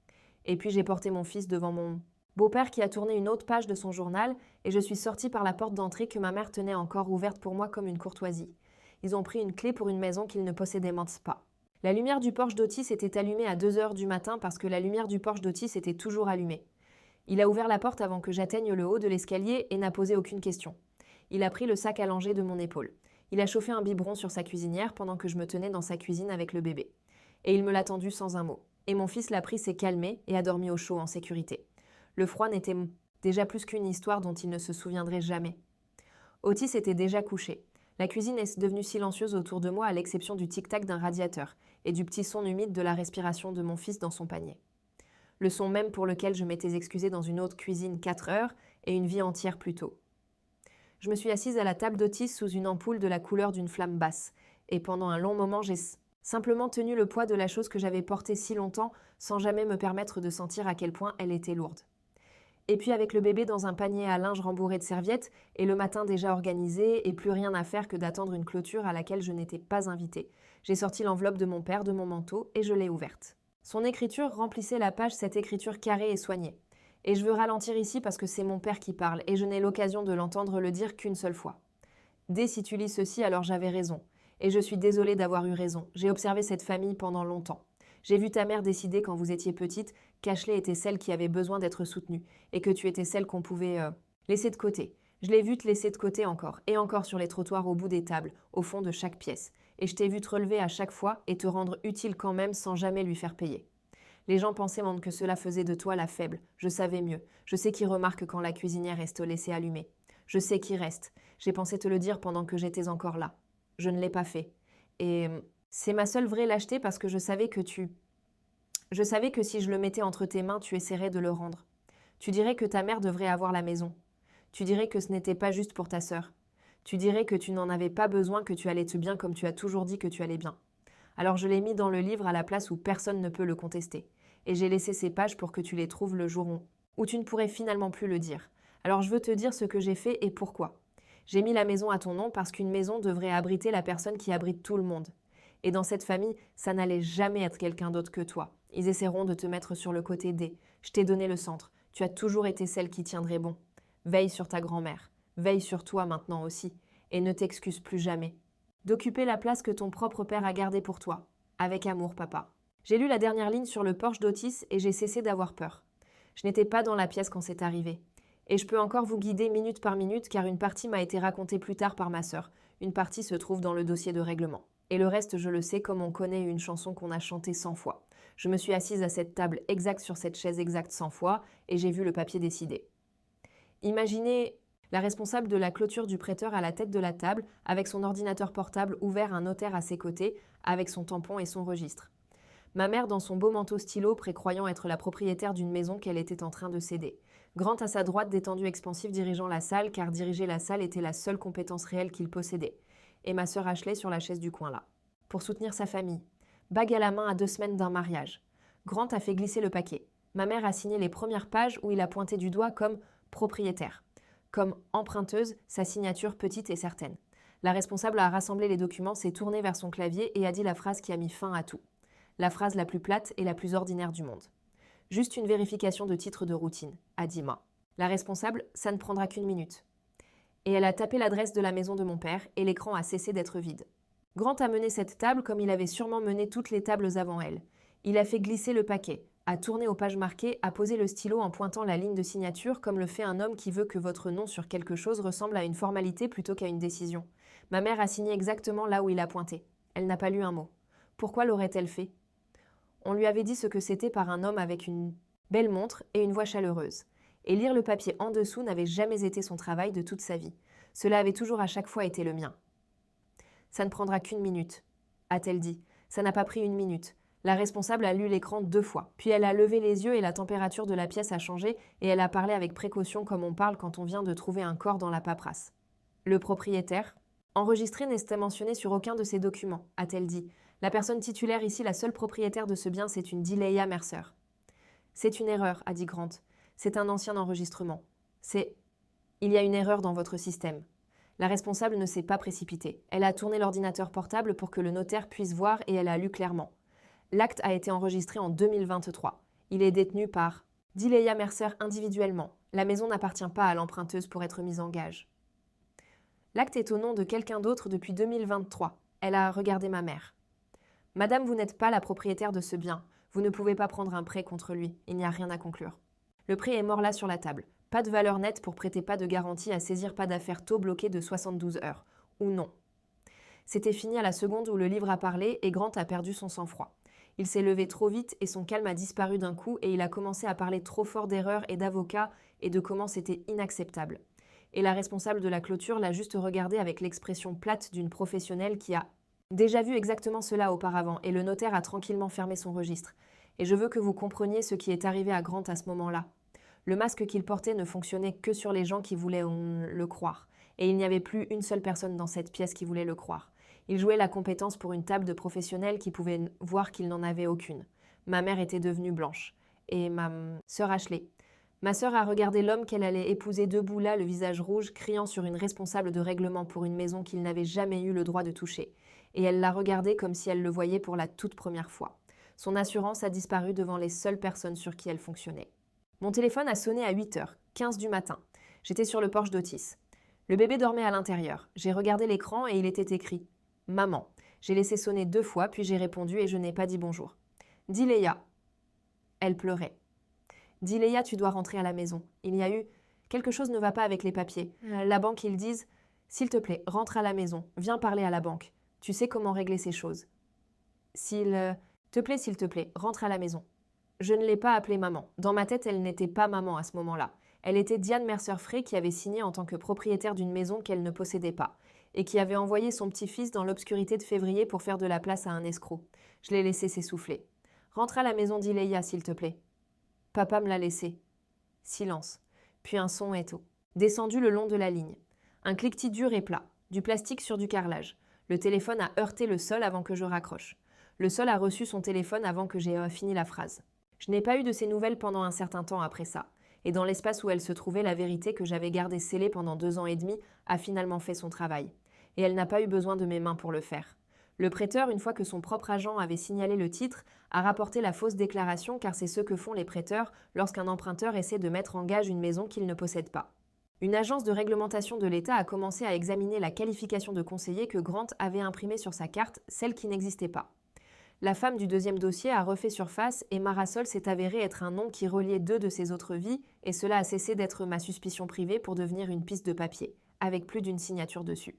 Et puis j'ai porté mon fils devant mon beau-père qui a tourné une autre page de son journal et je suis sortie par la porte d'entrée que ma mère tenait encore ouverte pour moi comme une courtoisie. Ils ont pris une clé pour une maison qu'ils ne possédaient mince pas. La lumière du Porsche d'Otis était allumée à 2 heures du matin parce que la lumière du Porsche d'Otis était toujours allumée. Il a ouvert la porte avant que j'atteigne le haut de l'escalier et n'a posé aucune question. Il a pris le sac allongé de mon épaule. Il a chauffé un biberon sur sa cuisinière pendant que je me tenais dans sa cuisine avec le bébé. Et il me l'a tendu sans un mot. Et mon fils l'a pris, s'est calmé et a dormi au chaud en sécurité. Le froid n'était déjà plus qu'une histoire dont il ne se souviendrait jamais. Otis était déjà couché. La cuisine est devenue silencieuse autour de moi à l'exception du tic-tac d'un radiateur et du petit son humide de la respiration de mon fils dans son panier. Le son même pour lequel je m'étais excusée dans une autre cuisine 4 heures et une vie entière plus tôt. Je me suis assise à la table d'Otis sous une ampoule de la couleur d'une flamme basse, et pendant un long moment j'ai simplement tenu le poids de la chose que j'avais portée si longtemps sans jamais me permettre de sentir à quel point elle était lourde. Et puis avec le bébé dans un panier à linge rembourré de serviettes et le matin déjà organisé et plus rien à faire que d'attendre une clôture à laquelle je n'étais pas invitée, j'ai sorti l'enveloppe de mon père de mon manteau et je l'ai ouverte. Son écriture remplissait la page, cette écriture carrée et soignée. Et je veux ralentir ici parce que c'est mon père qui parle et je n'ai l'occasion de l'entendre le dire qu'une seule fois. Dès si tu lis ceci, alors j'avais raison. Et je suis désolée d'avoir eu raison. J'ai observé cette famille pendant longtemps. J'ai vu ta mère décider quand vous étiez petite qu'Ashley était celle qui avait besoin d'être soutenue et que tu étais celle qu'on pouvait laisser de côté. Je l'ai vu te laisser de côté encore et encore sur les trottoirs au bout des tables, au fond de chaque pièce. Et je t'ai vu te relever à chaque fois et te rendre utile quand même sans jamais lui faire payer. Les gens pensaient même que cela faisait de toi la faible. Je savais mieux. Je sais qui remarque quand la cuisinière reste laissée allumée. Je sais qui reste. J'ai pensé te le dire pendant que j'étais encore là. Je ne l'ai pas fait. Et c'est ma seule vraie lâcheté parce que je savais que si je le mettais entre tes mains, tu essaierais de le rendre. Tu dirais que ta mère devrait avoir la maison. Tu dirais que ce n'était pas juste pour ta sœur. Tu dirais que tu n'en avais pas besoin, que tu allais te bien comme tu as toujours dit que tu allais bien. Alors je l'ai mis dans le livre à la place où personne ne peut le contester. Et j'ai laissé ces pages pour que tu les trouves le jour où tu ne pourrais finalement plus le dire. Alors je veux te dire ce que j'ai fait et pourquoi. J'ai mis la maison à ton nom parce qu'une maison devrait abriter la personne qui abrite tout le monde. Et dans cette famille, ça n'allait jamais être quelqu'un d'autre que toi. Ils essaieront de te mettre sur le côté D. Je t'ai donné le centre. Tu as toujours été celle qui tiendrait bon. Veille sur ta grand-mère. Veille sur toi maintenant aussi. Et ne t'excuse plus jamais. D'occuper la place que ton propre père a gardée pour toi. Avec amour, papa. J'ai lu la dernière ligne sur le Porsche d'Otis et j'ai cessé d'avoir peur. Je n'étais pas dans la pièce quand c'est arrivé. Et je peux encore vous guider minute par minute car une partie m'a été racontée plus tard par ma sœur. Une partie se trouve dans le dossier de règlement. Et le reste, je le sais comme on connaît une chanson qu'on a chantée 100 fois. Je me suis assise à cette table exacte sur cette chaise exacte 100 fois et j'ai vu le papier décider. Imaginez la responsable de la clôture du prêteur à la tête de la table, avec son ordinateur portable ouvert, un notaire à ses côtés, avec son tampon et son registre. Ma mère dans son beau manteau stylo, précroyant être la propriétaire d'une maison qu'elle était en train de céder. Grant à sa droite, détendu expansif dirigeant la salle, car diriger la salle était la seule compétence réelle qu'il possédait. Et ma sœur Ashley sur la chaise du coin là. Pour soutenir sa famille. Bague à la main à 2 semaines d'un mariage. Grant a fait glisser le paquet. Ma mère a signé les premières pages où il a pointé du doigt comme propriétaire. Comme emprunteuse, sa signature petite et certaine. La responsable a rassemblé les documents, s'est tournée vers son clavier et a dit la phrase qui a mis fin à tout. La phrase la plus plate et la plus ordinaire du monde. Juste une vérification de titre de routine, a dit Ma. La responsable, ça ne prendra qu'1 minute. Et elle a tapé l'adresse de la maison de mon père et l'écran a cessé d'être vide. Grant a mené cette table comme il avait sûrement mené toutes les tables avant elle. Il a fait glisser le paquet, a tourné aux pages marquées, a posé le stylo en pointant la ligne de signature comme le fait un homme qui veut que votre nom sur quelque chose ressemble à une formalité plutôt qu'à une décision. Ma mère a signé exactement là où il a pointé. Elle n'a pas lu un mot. Pourquoi l'aurait-elle fait ? On lui avait dit ce que c'était par un homme avec une belle montre et une voix chaleureuse. Et lire le papier en dessous n'avait jamais été son travail de toute sa vie. Cela avait toujours à chaque fois été le mien. Ça ne prendra qu'1 minute, a-t-elle dit. Ça n'a pas pris 1 minute. La responsable a lu l'écran 2 fois. Puis elle a levé les yeux et la température de la pièce a changé et elle a parlé avec précaution comme on parle quand on vient de trouver un corps dans la paperasse. Le propriétaire ? Enregistré n'était mentionné sur aucun de ces documents, a-t-elle dit. La personne titulaire ici, la seule propriétaire de ce bien, c'est une Dileya Mercer. C'est une erreur, a dit Grant. C'est un ancien enregistrement. Il y a une erreur dans votre système. La responsable ne s'est pas précipitée. Elle a tourné l'ordinateur portable pour que le notaire puisse voir et elle a lu clairement. L'acte a été enregistré en 2023. Il est détenu par Dileya Mercer individuellement. La maison n'appartient pas à l'emprunteuse pour être mise en gage. L'acte est au nom de quelqu'un d'autre depuis 2023. Elle a regardé ma mère. Madame, vous n'êtes pas la propriétaire de ce bien. Vous ne pouvez pas prendre un prêt contre lui. Il n'y a rien à conclure. Le prêt est mort là sur la table. Pas de valeur nette pour prêter, pas de garantie à saisir, pas d'affaire, taux bloqué de 72 heures. Ou non. C'était fini à la seconde où le livre a parlé et Grant a perdu son sang-froid. Il s'est levé trop vite et son calme a disparu d'un coup et il a commencé à parler trop fort d'erreurs et d'avocats et de comment c'était inacceptable. Et la responsable de la clôture l'a juste regardé avec l'expression plate d'une professionnelle qui a déjà vu exactement cela auparavant et le notaire a tranquillement fermé son registre. Et je veux que vous compreniez ce qui est arrivé à Grant à ce moment-là. Le masque qu'il portait ne fonctionnait que sur les gens qui voulaient le croire. Et il n'y avait plus une seule personne dans cette pièce qui voulait le croire. Il jouait la compétence pour une table de professionnels qui pouvaient voir qu'il n'en avait aucune. Ma mère était devenue blanche. Et ma sœur Ashley. Ma sœur a regardé l'homme qu'elle allait épouser debout là, le visage rouge, criant sur une responsable de règlement pour une maison qu'il n'avait jamais eu le droit de toucher. Et elle l'a regardé comme si elle le voyait pour la toute première fois. Son assurance a disparu devant les seules personnes sur qui elle fonctionnait. Mon téléphone a sonné à 8h15 du matin. J'étais sur le porche d'Otis. Le bébé dormait à l'intérieur. J'ai regardé l'écran et il était écrit « Maman ». J'ai laissé sonner 2 fois, puis j'ai répondu et je n'ai pas dit bonjour. « Dileya ». Elle pleurait. « Dileya, tu dois rentrer à la maison. Il y a eu… Quelque chose ne va pas avec les papiers. La banque, ils disent « S'il te plaît, rentre à la maison. Viens parler à la banque. Tu sais comment régler ces choses. »« S'il te plaît, rentre à la maison. » Je ne l'ai pas appelée maman. Dans ma tête, elle n'était pas maman à ce moment-là. Elle était Diane Mercer-Frey qui avait signé en tant que propriétaire d'une maison qu'elle ne possédait pas et qui avait envoyé son petit-fils dans l'obscurité de février pour faire de la place à un escroc. Je l'ai laissé s'essouffler. « Rentre à la maison d'Ileya, s'il te plaît. » Papa me l'a laissé. Silence. Puis un son éto. Descendu le long de la ligne. Un cliquetis dur et plat. Du plastique sur du carrelage. Le téléphone a heurté le sol avant que je raccroche. Le sol a reçu son téléphone avant que j'aie fini la phrase. Je n'ai pas eu de ses nouvelles pendant un certain temps après ça. Et dans l'espace où elle se trouvait, la vérité que j'avais gardée scellée pendant 2 ans et demi a finalement fait son travail. Et elle n'a pas eu besoin de mes mains pour le faire. Le prêteur, une fois que son propre agent avait signalé le titre, a rapporté la fausse déclaration car c'est ce que font les prêteurs lorsqu'un emprunteur essaie de mettre en gage une maison qu'il ne possède pas. Une agence de réglementation de l'État a commencé à examiner la qualification de conseiller que Grant avait imprimée sur sa carte, celle qui n'existait pas. La femme du deuxième dossier a refait surface et Marasol s'est avéré être un nom qui reliait 2 de ses autres vies et cela a cessé d'être ma suspicion privée pour devenir une piste de papier, avec plus d'une signature dessus.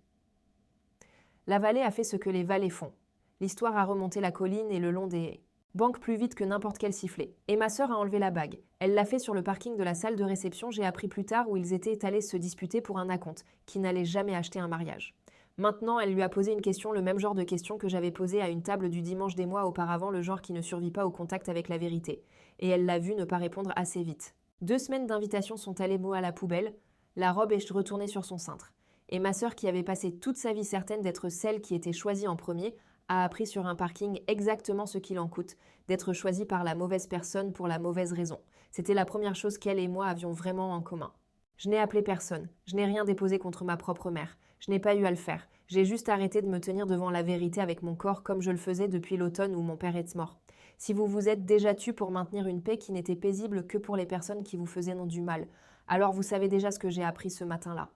La vallée a fait ce que les vallées font. L'histoire a remonté la colline et le long des banques plus vite que n'importe quel sifflet. Et ma sœur a enlevé la bague. Elle l'a fait sur le parking de la salle de réception, j'ai appris plus tard, où ils étaient allés se disputer pour un acompte, qui n'allait jamais acheter un mariage. Maintenant, elle lui a posé une question, le même genre de question que j'avais posée à une table du dimanche des mois auparavant, le genre qui ne survit pas au contact avec la vérité. Et elle l'a vu ne pas répondre assez vite. 2 semaines d'invitation sont allées à la poubelle, la robe est retournée sur son cintre. Et ma sœur, qui avait passé toute sa vie certaine d'être celle qui était choisie en premier, a appris sur un parking exactement ce qu'il en coûte, d'être choisie par la mauvaise personne pour la mauvaise raison. C'était la première chose qu'elle et moi avions vraiment en commun. Je n'ai appelé personne, je n'ai rien déposé contre ma propre mère. Je n'ai pas eu à le faire. J'ai juste arrêté de me tenir devant la vérité avec mon corps comme je le faisais depuis l'automne où mon père est mort. Si vous vous êtes déjà tu pour maintenir une paix qui n'était paisible que pour les personnes qui vous faisaient non du mal, alors vous savez déjà ce que j'ai appris ce matin-là.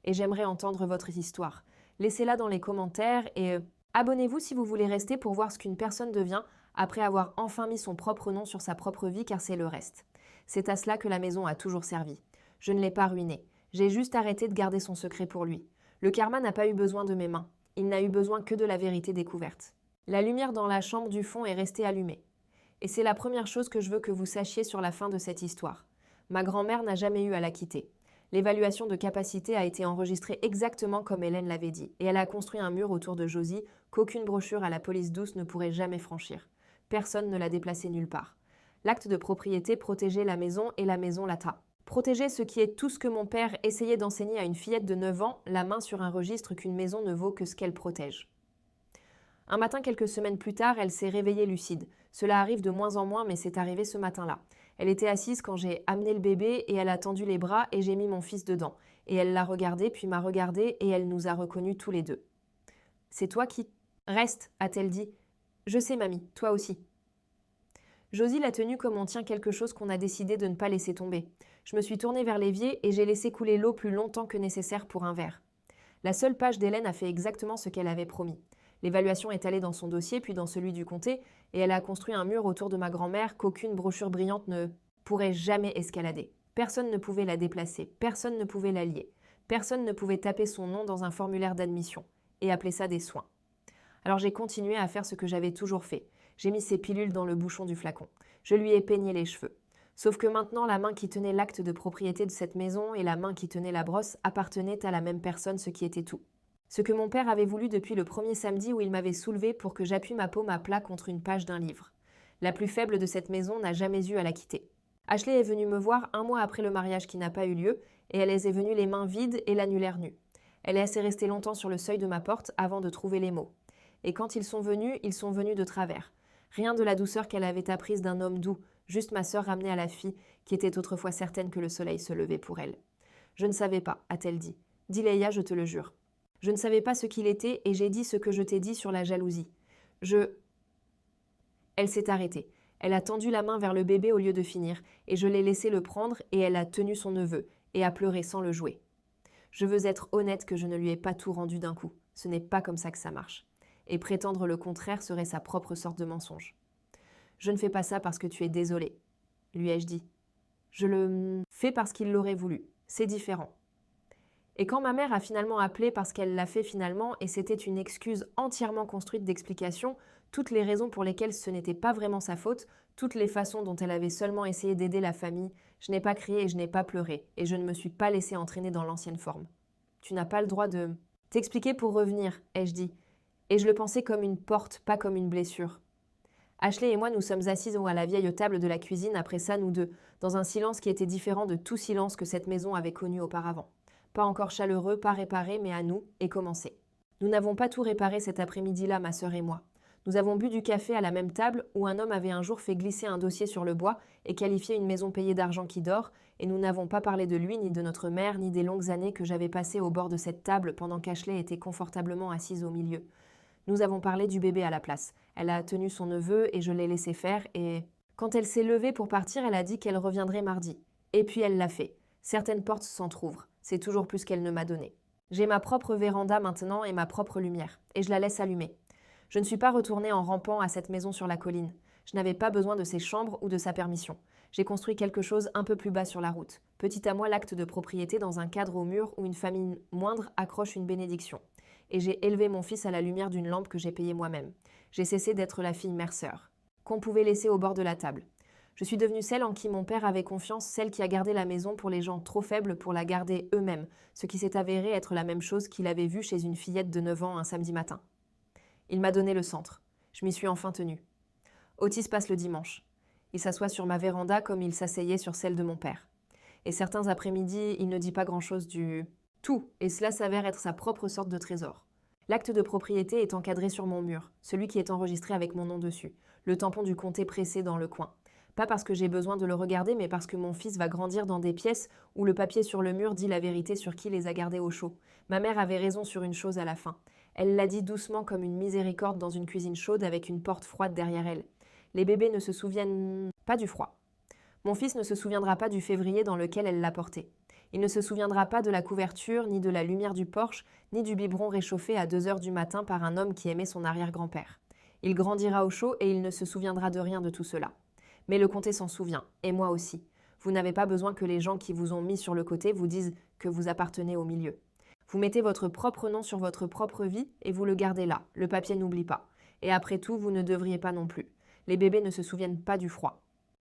Et j'aimerais entendre votre histoire. Laissez-la dans les commentaires et abonnez-vous si vous voulez rester pour voir ce qu'une personne devient après avoir enfin mis son propre nom sur sa propre vie car c'est le reste. C'est à cela que la maison a toujours servi. Je ne l'ai pas ruinée. J'ai juste arrêté de garder son secret pour lui. Le karma n'a pas eu besoin de mes mains. Il n'a eu besoin que de la vérité découverte. La lumière dans la chambre du fond est restée allumée. Et c'est la première chose que je veux que vous sachiez sur la fin de cette histoire. Ma grand-mère n'a jamais eu à la quitter. L'évaluation de capacité a été enregistrée exactement comme Hélène l'avait dit, et elle a construit un mur autour de Josie qu'aucune brochure à la police douce ne pourrait jamais franchir. Personne ne l'a déplacé nulle part. L'acte de propriété protégeait la maison et la maison l'ATA. Protéger ce qui est tout ce que mon père essayait d'enseigner à une fillette de 9 ans, la main sur un registre qu'une maison ne vaut que ce qu'elle protège. Un matin, quelques semaines plus tard, elle s'est réveillée lucide. Cela arrive de moins en moins, mais c'est arrivé ce matin-là. Elle était assise quand j'ai amené le bébé et elle a tendu les bras et j'ai mis mon fils dedans. Et elle l'a regardé, puis m'a regardé et elle nous a reconnus tous les deux. « C'est toi qui… » « Reste, a-t-elle dit. « Je sais, mamie, toi aussi. » Josie l'a tenue comme on tient quelque chose qu'on a décidé de ne pas laisser tomber. Je me suis tournée vers l'évier et j'ai laissé couler l'eau plus longtemps que nécessaire pour un verre. La seule page d'Hélène a fait exactement ce qu'elle avait promis. L'évaluation est allée dans son dossier, puis dans celui du comté, et elle a construit un mur autour de ma grand-mère qu'aucune brochure brillante ne pourrait jamais escalader. Personne ne pouvait la déplacer, personne ne pouvait la lier, personne ne pouvait taper son nom dans un formulaire d'admission et appeler ça des soins. Alors j'ai continué à faire ce que j'avais toujours fait. J'ai mis ces pilules dans le bouchon du flacon. Je lui ai peigné les cheveux. Sauf que maintenant, la main qui tenait l'acte de propriété de cette maison et la main qui tenait la brosse appartenaient à la même personne, ce qui était tout. Ce que mon père avait voulu depuis le premier samedi où il m'avait soulevée pour que j'appuie ma paume à plat contre une page d'un livre. La plus faible de cette maison n'a jamais eu à la quitter. Ashley est venue me voir un mois après le mariage qui n'a pas eu lieu, et elle est venue les mains vides et l'annulaire nu. Elle est assez restée longtemps sur le seuil de ma porte avant de trouver les mots. Et quand ils sont venus de travers. Rien de la douceur qu'elle avait apprise d'un homme doux, juste ma sœur ramenée à la fille, qui était autrefois certaine que le soleil se levait pour elle. Je ne savais pas, a-t-elle dit. Dis Leia, je te le jure. Je ne savais pas ce qu'il était et j'ai dit ce que je t'ai dit sur la jalousie. Elle s'est arrêtée. Elle a tendu la main vers le bébé au lieu de finir, et je l'ai laissé le prendre et elle a tenu son neveu, et a pleuré sans le jouer. Je veux être honnête que je ne lui ai pas tout rendu d'un coup. Ce n'est pas comme ça que ça marche. Et prétendre le contraire serait sa propre sorte de mensonge. Je ne fais pas ça parce que tu es désolée, lui ai-je dit. Je le fais parce qu'il l'aurait voulu. C'est différent. Et quand ma mère a finalement appelé parce qu'elle l'a fait finalement, et c'était une excuse entièrement construite d'explications, toutes les raisons pour lesquelles ce n'était pas vraiment sa faute, toutes les façons dont elle avait seulement essayé d'aider la famille, je n'ai pas crié et je n'ai pas pleuré, et je ne me suis pas laissée entraîner dans l'ancienne forme. Tu n'as pas le droit de t'expliquer pour revenir, ai-je dit. Et je le pensais comme une porte, pas comme une blessure. Ashley et moi nous sommes assises à la vieille table de la cuisine après ça, nous deux, dans un silence qui était différent de tout silence que cette maison avait connu auparavant. Pas encore chaleureux, pas réparé, mais à nous, et commencé. Nous n'avons pas tout réparé cet après-midi-là, ma sœur et moi. Nous avons bu du café à la même table où un homme avait un jour fait glisser un dossier sur le bois et qualifié une maison payée d'argent qui dort, et nous n'avons pas parlé de lui, ni de notre mère, ni des longues années que j'avais passées au bord de cette table pendant qu'Ashley était confortablement assise au milieu. Nous avons parlé du bébé à la place. Elle a tenu son neveu et je l'ai laissé faire et… Quand elle s'est levée pour partir, elle a dit qu'elle reviendrait mardi. Et puis elle l'a fait. Certaines portes s'entr'ouvrent. C'est toujours plus qu'elle ne m'a donné. J'ai ma propre véranda maintenant et ma propre lumière. Et je la laisse allumer. Je ne suis pas retournée en rampant à cette maison sur la colline. Je n'avais pas besoin de ses chambres ou de sa permission. J'ai construit quelque chose un peu plus bas sur la route. Petit à moi l'acte de propriété dans un cadre au mur où une famille moindre accroche une bénédiction. Et j'ai élevé mon fils à la lumière d'une lampe que j'ai payée moi-même. J'ai cessé d'être la fille Mercer, qu'on pouvait laisser au bord de la table. Je suis devenue celle en qui mon père avait confiance, celle qui a gardé la maison pour les gens trop faibles pour la garder eux-mêmes, ce qui s'est avéré être la même chose qu'il avait vu chez une fillette de 9 ans un samedi matin. Il m'a donné le centre. Je m'y suis enfin tenue. Otis passe le dimanche. Il s'assoit sur ma véranda comme il s'asseyait sur celle de mon père. Et certains après-midi, il ne dit pas grand-chose du tout, et cela s'avère être sa propre sorte de trésor. L'acte de propriété est encadré sur mon mur, celui qui est enregistré avec mon nom dessus, le tampon du comté pressé dans le coin. Pas parce que j'ai besoin de le regarder, mais parce que mon fils va grandir dans des pièces où le papier sur le mur dit la vérité sur qui les a gardés au chaud. Ma mère avait raison sur une chose à la fin. Elle l'a dit doucement comme une miséricorde dans une cuisine chaude avec une porte froide derrière elle. Les bébés ne se souviennent pas du froid. Mon fils ne se souviendra pas du février dans lequel elle l'a porté. Il ne se souviendra pas de la couverture, ni de la lumière du porche, ni du biberon réchauffé à 2 heures du matin par un homme qui aimait son arrière-grand-père. Il grandira au chaud et il ne se souviendra de rien de tout cela. Mais le comté s'en souvient, et moi aussi. Vous n'avez pas besoin que les gens qui vous ont mis sur le côté vous disent que vous appartenez au milieu. Vous mettez votre propre nom sur votre propre vie et vous le gardez là. Le papier n'oublie pas. Et après tout, vous ne devriez pas non plus. Les bébés ne se souviennent pas du froid.